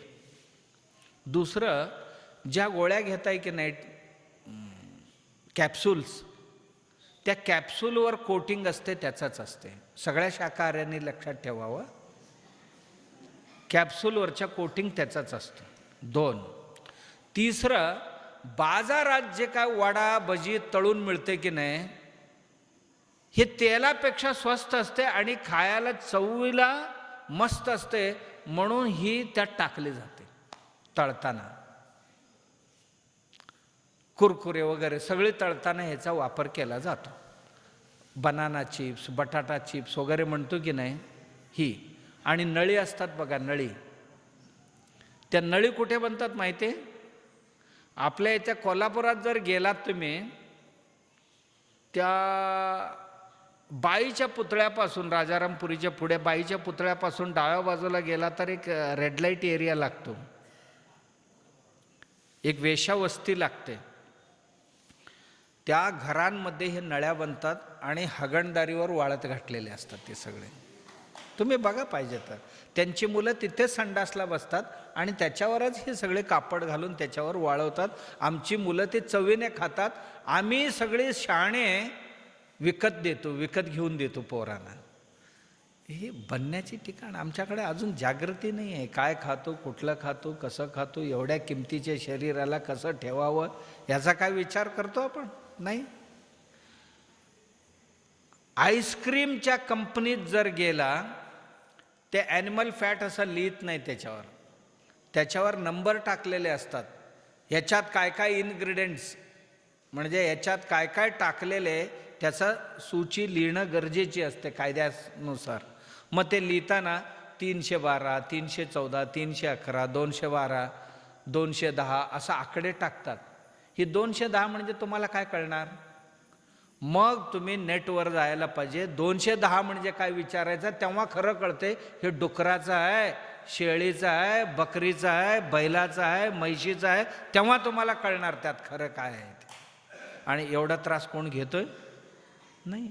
दुसरं, ज्या गोळ्या घेताय की नाही कॅप्सूल्स, त्या कॅप्सूलवर कोटिंग असते त्याचाच असते. सगळ्या शाकाहाऱ्यांनी लक्षात ठेवावं, कॅप्सूलवरच्या कोटिंग त्याचाच असतो. 2. तिसरं, बाजारात जे काय वडा भजी तळून मिळते की नाही, हे तेलापेक्षा स्वस्त असते आणि खायला चवीला मस्त असते, म्हणून ही त्यात टाकली जाते तळताना. कुरकुरे वगैरे सगळे तळताना ह्याचा वापर केला जातो. बनाना चिप्स, बटाटा चिप्स वगैरे म्हणतो की नाही, ही. आणि नळी असतात बघा, नळी. त्या नळी कुठे बनतात माहिती आहे? आपल्या इथे कोल्हापुरात जर गेलात तुम्ही, त्या बाईच्या पुतळ्यापासून, राजारामपुरीच्या पुढे बाईच्या पुतळ्यापासून डाव्या बाजूला गेला तर एक रेड लाईट एरिया लागतो, एक वेश्यावस्ती लागते. त्या घरांमध्ये हे नळ्या बनतात आणि हगणदारीवर वाळत घातलेले असतात ते सगळे. तुम्ही बघा पाहिजे तर. त्यांची मुलं तिथे संडासला बसतात आणि त्याच्यावरच हे सगळे कापड घालून त्याच्यावर वाळवतात. आमची मुलं ते चवीने खातात. आम्ही सगळे शहाणे विकत घेऊन देतो पोरांना. हे बनण्याची ठिकाण आमच्याकडे अजून जागृती नाही आहे. काय खातो, कुठलं खातो, कसं खातो, एवढ्या किमतीच्या शरीराला कसं ठेवावं याचा काय विचार करतो आपण? नाही. आईस्क्रीमच्या कंपनीत जर गेला, ते ॲनिमल फॅट असं लिहित नाही त्याच्यावर. त्याच्यावर नंबर टाकलेले असतात. ह्याच्यात काय काय इन्ग्रेडियंट्स म्हणजे ह्याच्यात काय काय टाकलेले त्याचं सूची लिहिणं गरजेची असते कायद्यानुसार. मग ते लिहिताना 312, 314, 311, 212, 210 असं आकडे टाकतात. ही 210 म्हणजे तुम्हाला काय कळणार? मग तुम्ही नेटवर जायला पाहिजे. 210 म्हणजे काय विचारायचं, तेव्हा खरं कळते हे डुकराचं आहे, शेळीचं आहे, बकरीचं आहे, बैलाचं आहे, म्हैशीचं आहे. तेव्हा तुम्हाला कळणार त्यात खरं काय आहे ते. आणि एवढा त्रास कोण घेतोय? नाही.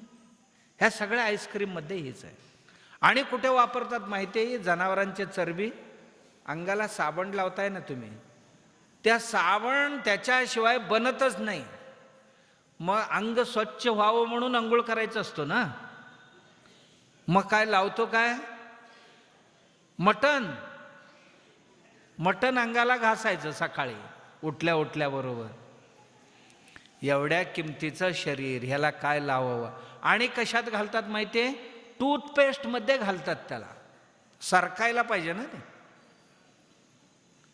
ह्या सगळ्या आईस्क्रीममध्ये हीच आहे. आणि कुठे वापरतात माहिती आहे? जनावरांची चरबी. अंगाला साबण लावताय ना तुम्ही, त्या साबण त्याच्याशिवाय बनतच नाही. मग अंग स्वच्छ व्हावं म्हणून अंघोळ करायचं असतो ना. मग काय लावतो? काय? मटण. मटण अंगाला घासायचं सकाळी उठल्या उठल्याबरोबर. एवढ्या किमतीचं शरीर, ह्याला काय लावावं? आणि कशात घालतात माहिती आहे? टूथपेस्टमध्ये घालतात. त्याला सरकायला पाहिजे ना ते.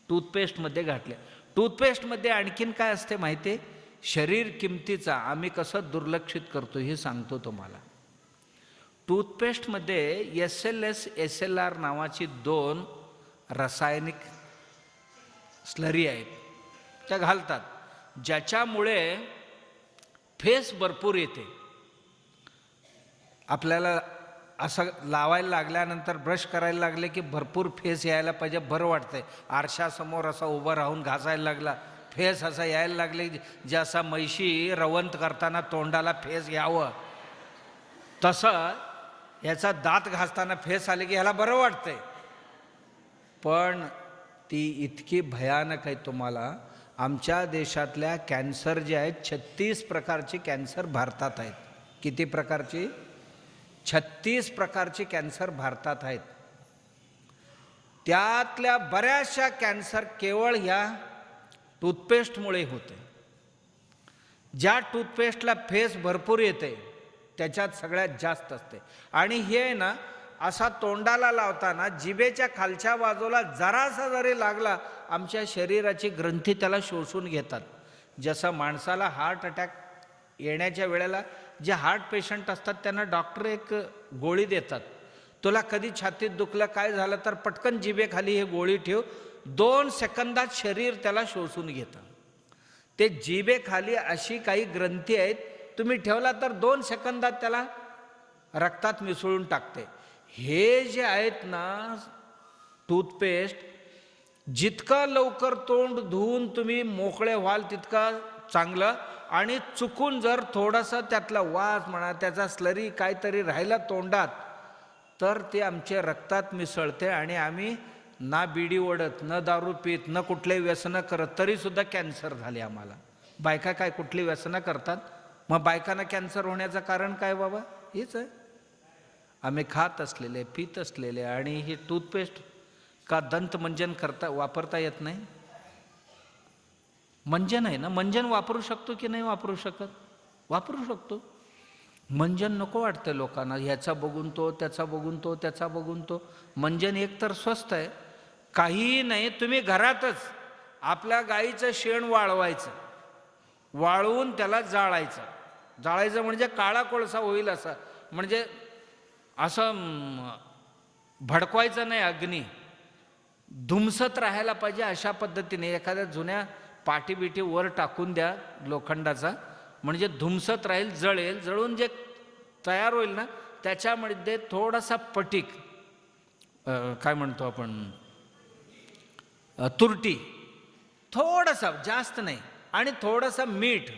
टूथपेस्टमध्ये घातले. टूथपेस्टमध्ये आणखीन काय असते माहिती आहे? शरीर किमतीचा आम्ही कसं दुर्लक्षित करतो हे सांगतो तुम्हाला. टूथपेस्टमध्ये SLS SLR नावाची 2 रासायनिक स्लरी आहेत, त्या घालतात, ज्याच्यामुळे फेस भरपूर येते. आपल्याला असं लावायला लागल्यानंतर ब्रश करायला लागले की भरपूर फेस यायला पाहिजे, बरं वाटतंय. आरशासमोर असा उभं राहून घासायला लागला, फेस असा यायला लागले, जसा म्हैशी रवंत करताना तोंडाला फेस यावं तसं याचा दात घासताना फेस आले की ह्याला बरं वाटतंय. पण ती इतकी भयानक आहे. तुम्हाला आमच्या देशातल्या कॅन्सर जे आहेत, 36 प्रकारची कॅन्सर भारतात आहेत. किती प्रकारची? 36 प्रकारची कॅन्सर भारतात आहेत. त्यातल्या बऱ्याचशा कॅन्सर केवळ ह्या टूथपेस्टमुळे होते. ज्या टूथपेस्टला फेस भरपूर येते त्याच्यात सगळ्यात जास्त असते. आणि हे ना असा तोंडाला लावताना जिभेच्या खालच्या बाजूला जरासा जरी लागला, आमच्या शरीराची ग्रंथी त्याला शोषून घेतात. जसं माणसाला हार्ट अटॅक येण्याच्या वेळेला जे हार्ट पेशंट असतात त्यांना डॉक्टर एक गोळी देतात. तुला कधी छातीत दुखलं काय झालं तर पटकन जिभेखाली हे गोळी ठेव, 2 सेकंदात शरीर त्याला शोषून घेतं. ते जिभेखाली अशी काही ग्रंथी आहेत, तुम्ही ठेवला तर 2 सेकंदात त्याला रक्तात मिसळून टाकते. हे जे आहेत ना टूथपेस्ट, जितकं लवकर तोंड धुवून तुम्ही मोकळे व्हाल तितकं चांगलं. आणि चुकून जर थोडासा त्यातला वास म्हणा, त्याचा स्लरी काहीतरी राहिला तोंडात, तर ते आमच्या रक्तात मिसळते आणि आम्ही ना बिडी ओढत, न दारू पीत, न कुठले व्यसनं करत, तरीसुद्धा कॅन्सर झाले आम्हाला. बायका काय कुठली व्यसनं करतात? मग बायकांना कॅन्सर होण्याचं कारण काय बाबा? हेच आहे, आम्ही खात असलेले, पीत असलेले. आणि ही टूथपेस्ट का दंतमंजन वापरता येत नाही? मंजन आहे ना, मंजन वापरू शकतो की नाही वापरू शकत? वापरू शकतो. मंजन नको वाटतं लोकांना, ह्याचा बघून तो, त्याचा बघून तो, त्याचा बघून तो. मंजन एकतर स्वस्त आहे, काहीही नाही. तुम्ही घरातच आपल्या गाईचं शेण वाळवायचं, वाळवून त्याला जाळायचं. जाळायचं म्हणजे काळा कोळसा होईल असं, म्हणजे असं भडकवायचं नाही, अग्नी धुमसत राहायला पाहिजे अशा पद्धतीने. एखाद्या जुन्या पाटी बिटी वर टाकून द्या लोखंडाचा, म्हणजे धुमसत राहील, जळेल. जळून जे तयार होईल ना त्याच्यामध्ये थोडासा पटीक, काय म्हणतो आपण, तुरटी, थोडासा, जास्त नाही, आणि थोडासा मीठ,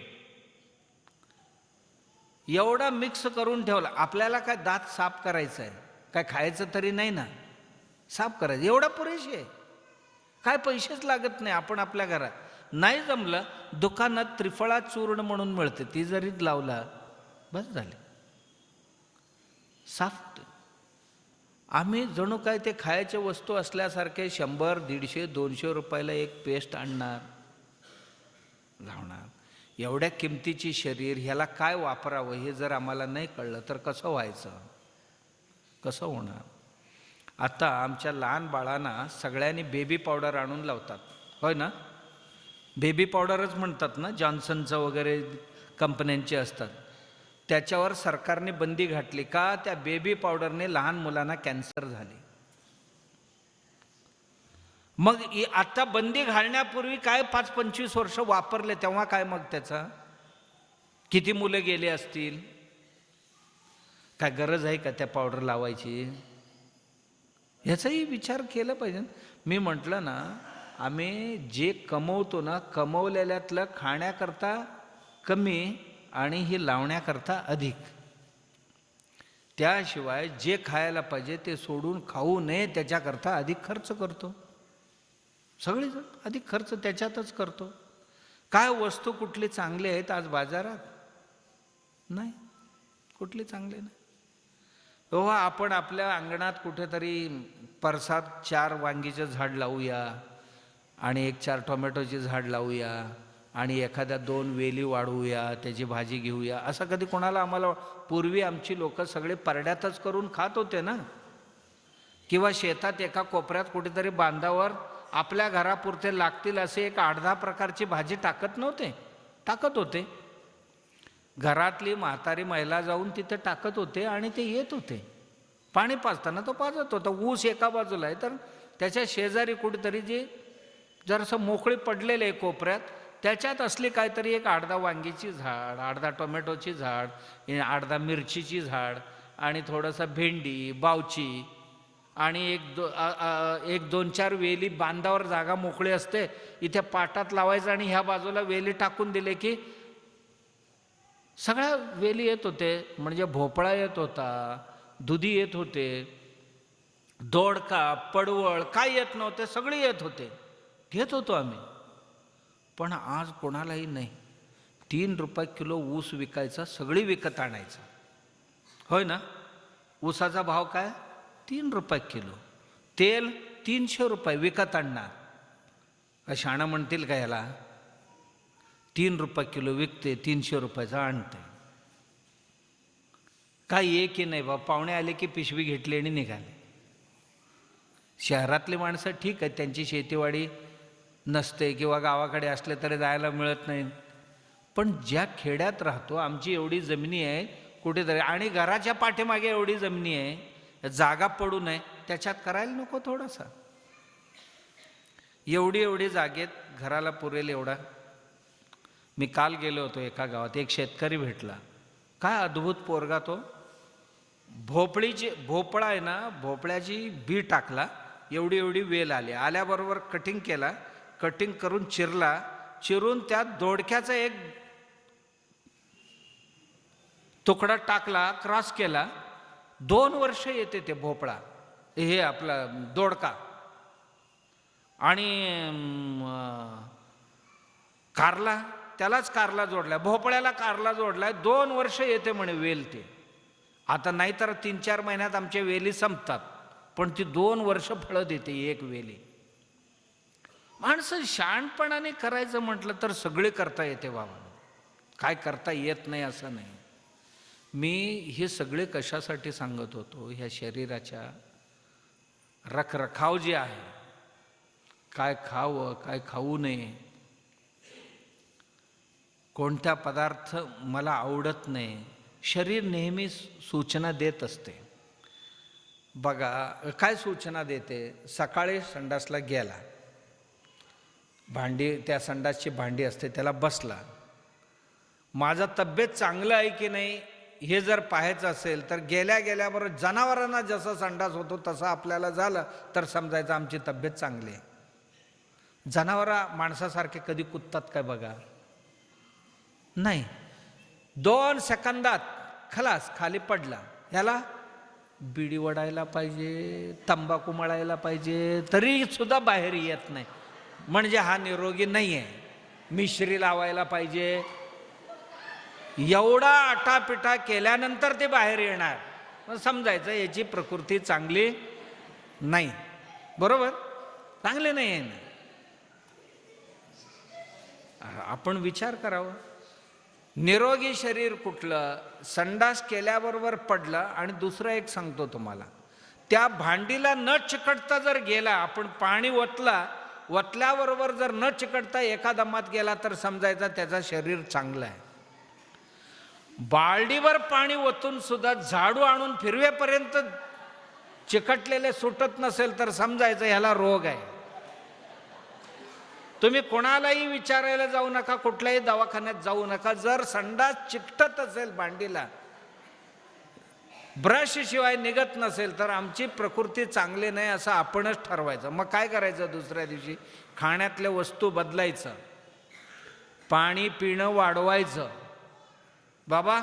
एवढा मिक्स करून ठेवला. आपल्याला काय दात साफ करायचं आहे, काय खायचं तरी नाही ना, साफ करायचं एवढा पुरेशी आहे. काय पैसेच लागत नाही. आपण आपल्या घरात नाही जमलं, दुकानात त्रिफळा चूर्ण म्हणून मिळते, ती जरी लावला बस झाले, साफ. आम्ही जणू काय ते खायच्या वस्तू असल्यासारखे 100, 150, 200 रुपयाला एक पेस्ट आणणार, लावणार. एवढ्या किमतीची शरीर, ह्याला काय वापरावं हे जर आम्हाला नाही कळलं तर कसं व्हायचं, कसं होणार? आता आमच्या लहान बाळांना सगळ्यांनी बेबी पावडर आणून लावतात, होय ना? बेबी पावडरच म्हणतात ना, जॉन्सनचं वगैरे कंपन्यांचे असतात. त्याच्यावर सरकारने बंदी घातली का? त्या बेबी पावडरने लहान मुलांना कॅन्सर झाले. मग आता बंदी घालण्यापूर्वी काय 5-25 वर्ष वापरले, तेव्हा काय मग त्याचा किती मुलं गेले असतील? काय गरज आहे का त्या पावडर लावायची? याचाही विचार केला पाहिजे. मी म्हटलं ना, आम्ही जे कमवतो ना, कमवलेल्यातलं खाण्याकरता कमी आणि ही लावण्याकरता अधिक. त्याशिवाय जे खायला पाहिजे ते सोडून खाऊ नये त्याच्याकरता अधिक खर्च करतो. सगळेजण अधिक खर्च त्याच्यातच करतो. काय वस्तू कुठली चांगली आहेत आज बाजारात? नाही, कुठली चांगली नाही. तेव्हा आपण आपल्या अंगणात कुठेतरी परसात 4 वांगीचं झाड लावूया आणि 1-4 टोमॅटोची झाड लावूया आणि एखाद्या 2 वेली वाढवूया, त्याची भाजी घेऊया. असं कधी कोणाला आम्हाला, पूर्वी आमची लोक सगळे परड्यातच करून खात होते ना, किंवा शेतात एका कोपऱ्यात कुठेतरी बांधावर आपल्या घरापुरते लागतील असे एक 8-10 प्रकारची भाजी टाकत नव्हते, टाकत होते. घरातली म्हातारी महिला जाऊन तिथे टाकत होते आणि ते येत होते. पाणी पाजताना तो पाजत होता. ऊस एका बाजूला आहे, तर त्याच्या शेजारी कुठेतरी जे जरासं मोकळी पडलेले आहे कोपऱ्यात, त्याच्यात असली काहीतरी एक 8-10 वांगीची झाड, 8-10 टोमॅटोची झाड, 8-10 मिरचीची झाड आणि थोडंसं भेंडी, बावची आणि 1-2-4 वेली बांधावर जागा मोकळी असते, इथे पाटात लावायचं आणि ह्या बाजूला वेली टाकून दिले की सगळ्या वेली येत होते. म्हणजे भोपळा येत होता, दुधी येत होते, दोडका, पडवळ, काय येत नव्हते, सगळे येत होते, घेत होतो आम्ही. पण आज कोणालाही नाही. 3 रुपये किलो ऊस विकायचा, सगळी विकत आणायचं, होय ना? ऊसाचा भाव काय? 3 रुपये किलो. तेल 300 रुपये विकत आणणार. शाणं म्हणतील का याला? 3 रुपये किलो विकते, 300 रुपयाचा आणते. काय ये की नाही बा, पाहुणे आले की पिशवी घेतली आणि निघाले. शहरातली माणसं ठीक आहे, त्यांची शेतीवाडी नसते किंवा गावाकडे असले तरी जायला मिळत नाही. पण ज्या खेड्यात राहतो, आमची एवढी जमिनी आहे कुठेतरी, आणि घराच्या पाठीमागे एवढी जमिनी आहे, जागा पडू नये त्याच्यात करायला नको थोडासा? एवढी जागेत घराला पुरेल एवढा. मी काल गेलो होतो एका गावात, एक शेतकरी भेटला. काय अद्भुत पोरगा तो. भोपळा आहे ना, भोपळ्याची बी टाकला, एवढी वेल आली, आल्याबरोबर कटिंग केला, कटिंग करून चिरून त्यात दोडक्याचा एक तुकडा टाकला, क्रॉस केला. 2 वर्ष येते ते भोपळा, हे आपला दोडका. आणि कारला, त्यालाच कारला जोडलाय, भोपळ्याला कारला जोडलाय, 2 वर्ष येते म्हणे वेल ते. आता नाहीतर 3-4 महिन्यात आमच्या वेली संपतात, पण ती 2 वर्ष फळं देते एक वेली. माणसं शहाणपणाने करायचं म्हटलं तर सगळे करता येते बाबा, काय करता येत नाही असं नाही. मी हे सगळे कशासाठी सांगत होतो? ह्या शरीराच्या रखरखाव जे आहे, काय खावं काय खाऊ नये, कोणत्या पदार्थ मला आवडत नाही, शरीर नेहमी सूचना देत असते. बघा काय सूचना देते. सकाळी संडासला गेला, भांडी, त्या संडासची भांडी असते त्याला बसला, माझा तब्येत चांगलं आहे की नाही हे जर पाहायचं असेल तर गेल्याबरोबर जनावरांना जसं संडास होतो तसं आपल्याला झालं तर समजायचं आमची तब्येत चांगली आहे. जनावरा माणसासारखे कधी कुदतात काय बघा? नाही. 2 सेकंदात खलास खाली पडला. ह्याला बिडी वडायला पाहिजे, तंबाखू मळायला पाहिजे, तरी सुद्धा बाहेर येत नाही, म्हणजे हा निरोगी नाही आहे. मिश्री लावायला पाहिजे, एवढा आटापिटा केल्यानंतर ते बाहेर येणार. मग समजायचं याची प्रकृती चांगली नाही. बरोबर? चांगले नाही आहे ना. आपण विचार करावा. निरोगी शरीर कुठलं? संडास केल्याबरोबर पडलं. आणि दुसरं एक सांगतो तुम्हाला, त्या भांडीला न चिकटता जर गेला, आपण पाणी ओतल्याबरोबर जर न चिकटता एका दमात गेला तर समजायचा त्याचं शरीर चांगलं आहे. बालडीवर पाणी ओतून सुद्धा झाडू आणून फिरवेपर्यंत चिकटलेले सुटत नसेल तर समजायचं ह्याला रोग आहे. तुम्ही कोणालाही विचारायला जाऊ नका, कुठल्याही दवाखान्यात जाऊ नका. जर संडास चिकटत असेल भांडीला, ब्रश शिवाय निघत नसेल तर आमची प्रकृती चांगली नाही असं आपणच ठरवायचं. मग काय करायचं? दुसऱ्या दिवशी खाण्यातल्या वस्तू बदलायचं, पाणी पिणं वाढवायचं. बाबा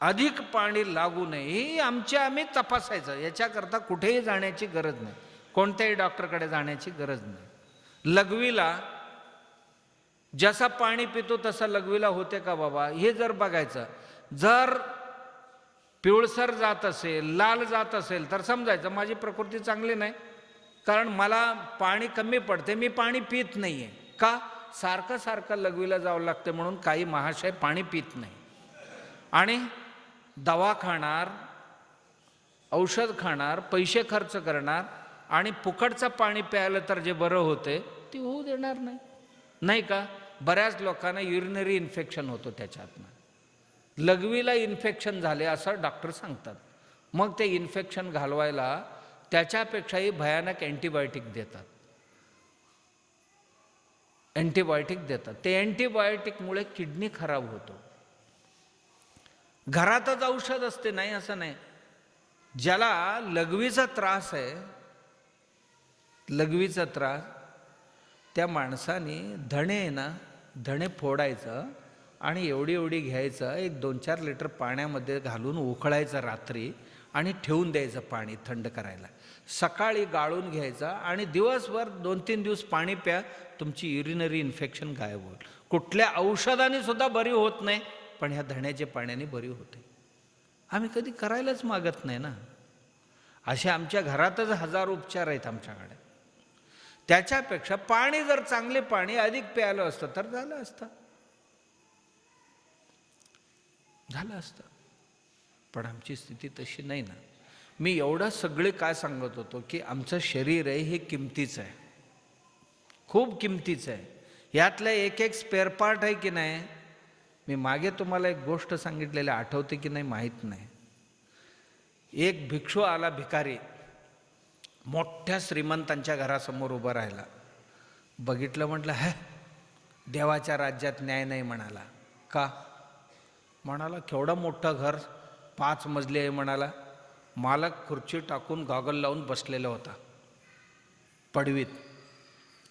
अधिक पाणी लागू नये ही आम्ही तपासायचं. याच्याकरता कुठेही जाण्याची गरज नाही, कोणत्याही डॉक्टरकडे जाण्याची गरज नाही. लघवीला जसं पाणी पितो तसं लघवीला होते का बाबा हे जर बघायचं. जर पिवळसर जात असेल, लाल जात असेल तर समजायचं माझी प्रकृती चांगली नाही, कारण मला पाणी कमी पडते, मी पाणी पित नाही आहे. का? सारखं सारखं लघवीला जावं लागते म्हणून काही महाशय पाणी पित नाही आणि दवा खाणार, औषध खाणार, पैसे खर्च करणार आणि फुकटचं पाणी प्यायला तर जे बरं होते ते होऊ देणार नाही. नाही का? बऱ्याच लोकांना युरिनरी इन्फेक्शन होतो त्याच्यातनं. लघवीला इन्फेक्शन झाले असं डॉक्टर सांगतात. मग ते इन्फेक्शन घालवायला त्याच्यापेक्षाही भयानक अँटीबायोटिक देतात. ते अँटीबायोटिकमुळे किडनी खराब होतो. घरातच औषध असते नाही असं नाही. ज्याला लघवीचा त्रास आहे, लघवीचा त्रास, त्या माणसाने धणे फोडायचं आणि एवढी घ्यायचं, एक 2-4 लिटर पाण्यामध्ये घालून उकळायचं रात्री आणि ठेवून द्यायचं पाणी थंड करायला. सकाळी गाळून घ्यायचा आणि दिवसभर 2-3 दिवस पाणी प्या, तुमची युरिनरी इन्फेक्शन गायब होईल. कुठल्या औषधाने सुद्धा बरी होत नाही, पण ह्या धण्याच्या पाण्याने बरी होते. आम्ही कधी करायलाच मागत नाही ना. असे आमच्या घरातच 1000 उपचार आहेत आमच्याकडे. त्याच्यापेक्षा पाणी जर चांगले पाणी अधिक प्यायलं असतं तर झालं असतं. पण आमची स्थिती तशी नाही ना. मी एवढं सगळे काय सांगत होतो की आमचं शरीर आहे हे किमतीचं आहे, खूप किमतीचं आहे. यातलं एक स्पेअर पार्ट आहे की नाही. मी मागे तुम्हाला एक गोष्ट सांगितलेली आठवते की नाही माहीत नाही. एक भिक्षू आला, भिकारी, मोठ्या श्रीमंतांच्या घरासमोर उभं राहिला. बघितलं, म्हटलं हे देवाच्या राज्यात न्याय नाही म्हणाला. का? म्हणाला केवढं मोठं घर, 5 मजली आहे म्हणाला. मालक खुर्ची टाकून गॉगल लावून बसलेला होता पडवीत.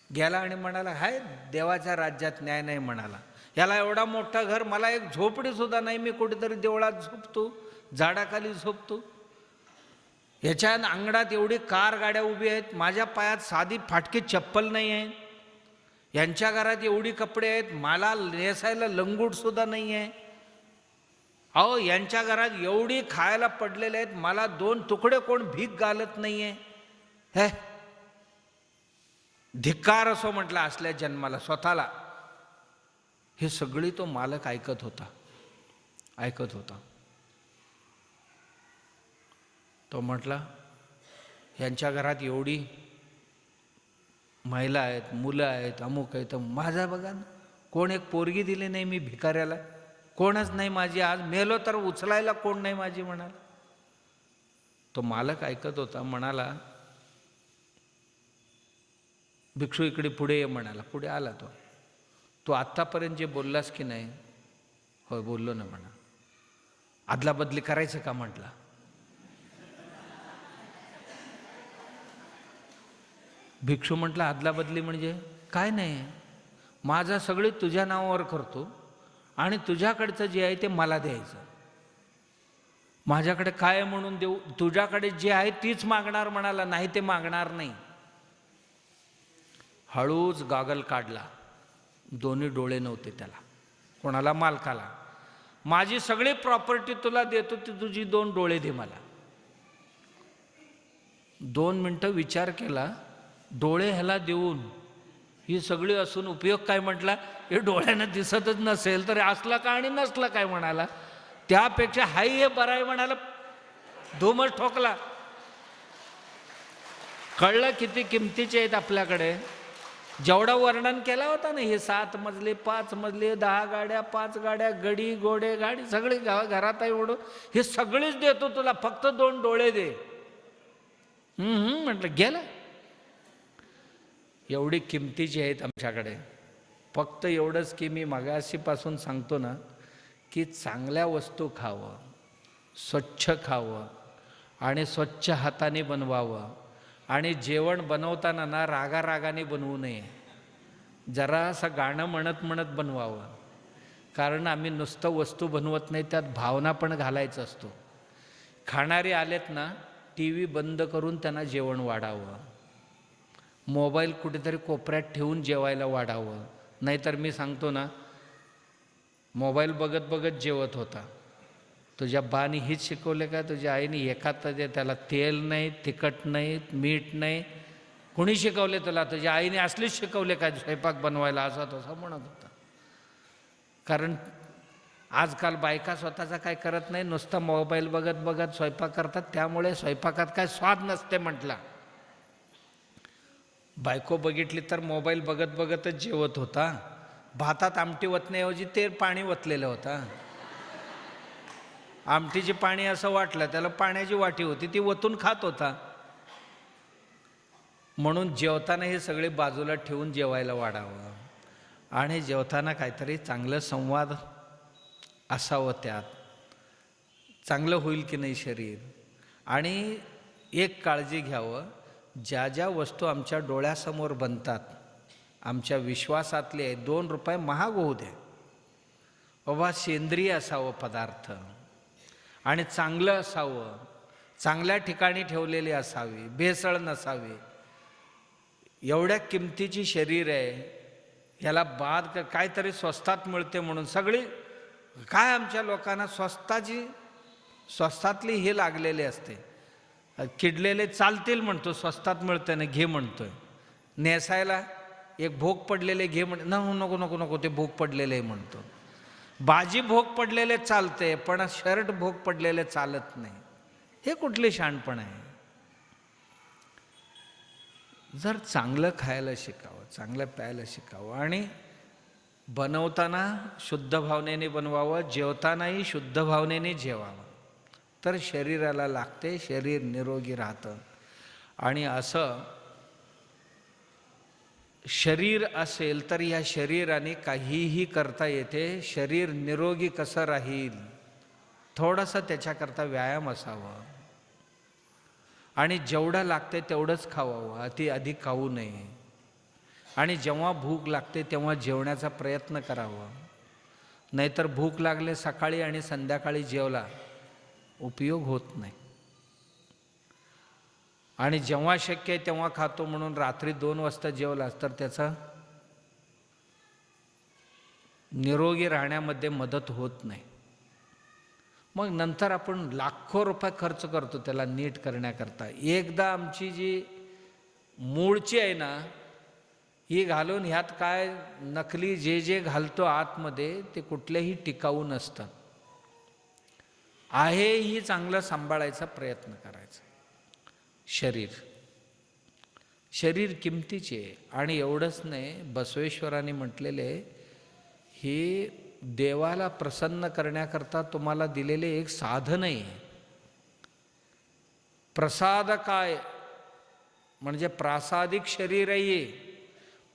गेला आणि म्हणाला हाय देवाच्या राज्यात न्याय नाही म्हणाला. याला एवढा मोठा घर, मला एक झोपडी सुद्धा नाही, मी कुठेतरी देवळात झोपतो, झाडाखाली झोपतो. याच्या अंगणात एवढी कार गाड्या उभी आहेत, माझ्या पायात साधी फाटकी चप्पल नाही आहे. यांच्या घरात एवढी कपडे आहेत, मला नेसायला लंगूट सुद्धा नाही आहे. अहो यांच्या घरात एवढी खायला पडलेले आहेत, मला 2 तुकडे कोण भीक घालत नाही आहे. हे धिक्कार असो म्हटलं असल्या जन्माला स्वतःला. हे सगळी तो मालक ऐकत होता. तो म्हटला यांच्या घरात एवढी महिला आहेत, मुलं आहेत, अमुक आहेत, माझा बघा ना, कोण एक पोरगी दिली नाही मी भिकाऱ्याला, कोणच नाही माझी, आज मेलो तर उचलायला कोण नाही माझी म्हणाला. तो मालक ऐकत होता. म्हणाला भिक्षू इकडे पुढे ये म्हणाला. पुढे आला तो आत्तापर्यंत जे बोललास की नाही. होय बोललो ना म्हणा. आदला बदली करायचं का म्हटला. भिक्षू म्हटला आदला बदली म्हणजे काय नाही, माझा सगळे तुझ्या नावावर करतो आणि तुझ्याकडचं जे आहे ते मला द्यायचं. माझ्याकडे काय म्हणून देऊ, तुझ्याकडे जे आहे तीच मागणार म्हणाला, नाही ते मागणार नाही. हळूच गॉगल काढला. दोन्ही डोळे नव्हते त्याला. कोणाला? मालकाला. माझी सगळी प्रॉपर्टी तुला देतो, ती तुझी 2 डोळे दे मला. 2 मिनिटं विचार केला. डोळे ह्याला देऊन ही सगळी असून उपयोग काय म्हटला. हे डोळ्यानं दिसतच नसेल तर असला का आणि नसला काय म्हणाला. त्यापेक्षा हाई हे बरं आहे म्हणाला. धूमच ठोकला. कळलं किती किमतीचे आहेत आपल्याकडे. जेवढं वर्णन केला होता ना, हे 7 मजले 5 मजले 10 गाड्या 5 गाड्या गडी घोडे गाडी सगळी घरात आहे एवढं, हे सगळीच देतो तुला, फक्त 2 डोळे दे. म्हटलं गेलं. एवढी किमतीची आहेत आमच्याकडे. फक्त एवढंच की मी मगाशीपासून सांगतो ना, की चांगल्या वस्तू खावं, स्वच्छ खावं आणि स्वच्छ हाताने बनवावं. आणि जेवण बनवताना ना रागारागाने बनवू नये, जरा असं गाणं म्हणत म्हणत बनवावं. कारण आम्ही नुसतं वस्तू बनवत नाही, त्यात भावना पण घालायचं असतो. खाणारे आलेत ना, टी व्ही बंद करून त्यांना जेवण वाढावं, मोबाईल कुठेतरी कोपऱ्यात ठेवून जेवायला वाढावं. नाहीतर मी सांगतो ना, मोबाईल बघत बघत जेवत होता. तुझ्या बानी हीच शिकवले का? तुझ्या आईने एखाद त्याला तेल नाही, तिखट नाही, मीठ नाही, कोणी शिकवले तुला? तुझ्या आईने असलीच शिकवले का स्वयंपाक बनवायला? असा तसा म्हणत होता. कारण आजकाल बायका स्वतःचा काय करत नाही, नुसतं मोबाईल बघत बघत स्वयंपाक करतात, त्यामुळे स्वयंपाकात काय स्वाद नसते म्हटला. बायको बघितली तर मोबाईल बघत बघतच जेवत होता. भातात आमटी वतण्याऐवजी ते पाणी वतलेलं होतं. आमटीची पाणी असं वाटलं, त्याला पाण्याची वाटी होती, ती वतून खात होता. म्हणून जेवताना हे सगळे बाजूला ठेवून जेवायला वाढावं. आणि जेवताना काहीतरी चांगलं संवाद असावं, त्यात चांगलं होईल की नाही शरीर. आणि एक काळजी घ्यावं, ज्या ज्या वस्तू आमच्या डोळ्यासमोर बनतात, आमच्या विश्वासातले, 2 रुपये महाग होऊ दे बाबा, सेंद्रिय असावं पदार्थ आणि चांगलं असावं, चांगल्या ठिकाणी ठेवलेली असावी, भेसळ नसावी. एवढ्या किमतीची शरीर आहे, याला बाद काहीतरी स्वस्तात मिळते म्हणून सगळी काय आमच्या लोकांना स्वस्तातली हे लागलेले असते. किडलेले चालतील म्हणतो, स्वस्तात मिळतं ना घे म्हणतोय. नेसायला एक भोग पडलेले घे नको नको नको नको, ते भोग पडलेले म्हणतो. बाजी भोग पडलेले चालते, पण शर्ट भोग पडलेले चालत नाही. हे कुठले शहाणपण आहे? जर चांगलं खायला शिकावं, चांगलं प्यायला शिकावं आणि बनवताना शुद्ध भावनेने बनवावं, जेवतानाही शुद्ध भावनेने जेवावं, तर शरीराला लागते, शरीर निरोगी राहतं. आणि असं शरीर असेल तर या शरीराने काहीही करता येते. शरीर निरोगी कसं राहील, थोडासा त्याच्याकरता व्यायाम असावा आणि जेवढं लागते तेवढंच खावावं, अति अधिक खाऊ नये. आणि जेव्हा भूक लागते तेव्हा जेवण्याचा प्रयत्न करावा. नाहीतर भूक लागले सकाळी आणि संध्याकाळी जेवला, उपयोग होत नाही. आणि जेव्हा शक्य आहे तेव्हा खातो म्हणून रात्री 2 वाजता जेवलास तर त्याचा निरोगी राहण्यामध्ये मदत होत नाही. मग नंतर आपण लाखो रुपये खर्च करतो त्याला नीट करण्याकरता. एकदा आमची जी मूळची आहे ना, ही घालून ह्यात काय नकली जे जे घालतो आतमध्ये ते कुठलेही टिकाऊ नसतं. आहे ही चांगलं सांभाळायचा प्रयत्न करायचा. शरीर किमतीचे आहे. आणि एवढंच नाही, बसवेश्वरांनी म्हटलेले हे देवाला प्रसन्न करण्याकरता तुम्हाला दिलेले एक साधन आहे. प्रसाद काय म्हणजे प्रासादिक शरीर आहे.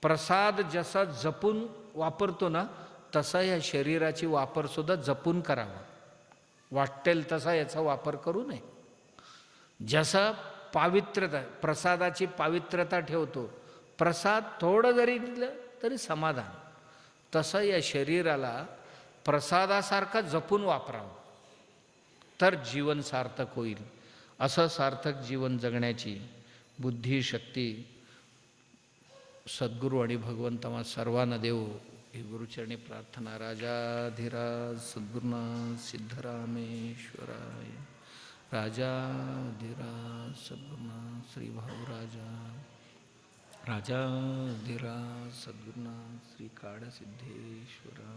प्रसाद जसा जपून वापरतो ना, तसा या शरीराची वापर सुद्धा जपून करावा. वाटेल तसा याचा वापर करू नये. जसं पावित्र्यता, प्रसादाची पावित्र्यता ठेवतो, प्रसाद थोडं जरी दिलं तरी समाधान, तसं या शरीराला प्रसादासारखं जपून वापरावं, तर जीवन सार्थक होईल. असं सार्थक जीवन जगण्याची बुद्धी शक्ती सद्गुरू आणि भगवंता सर्वांना देव ही गुरुचरणी प्रार्थना. राजाधिराज सद्गुरुनाथ सिद्धरामेश्वराय. राजाधिराज सद्गुरुनाथ श्री भाऊराजा. राजाधिराज सद्गुरुनाथ श्री काळसिद्धेश्वरा.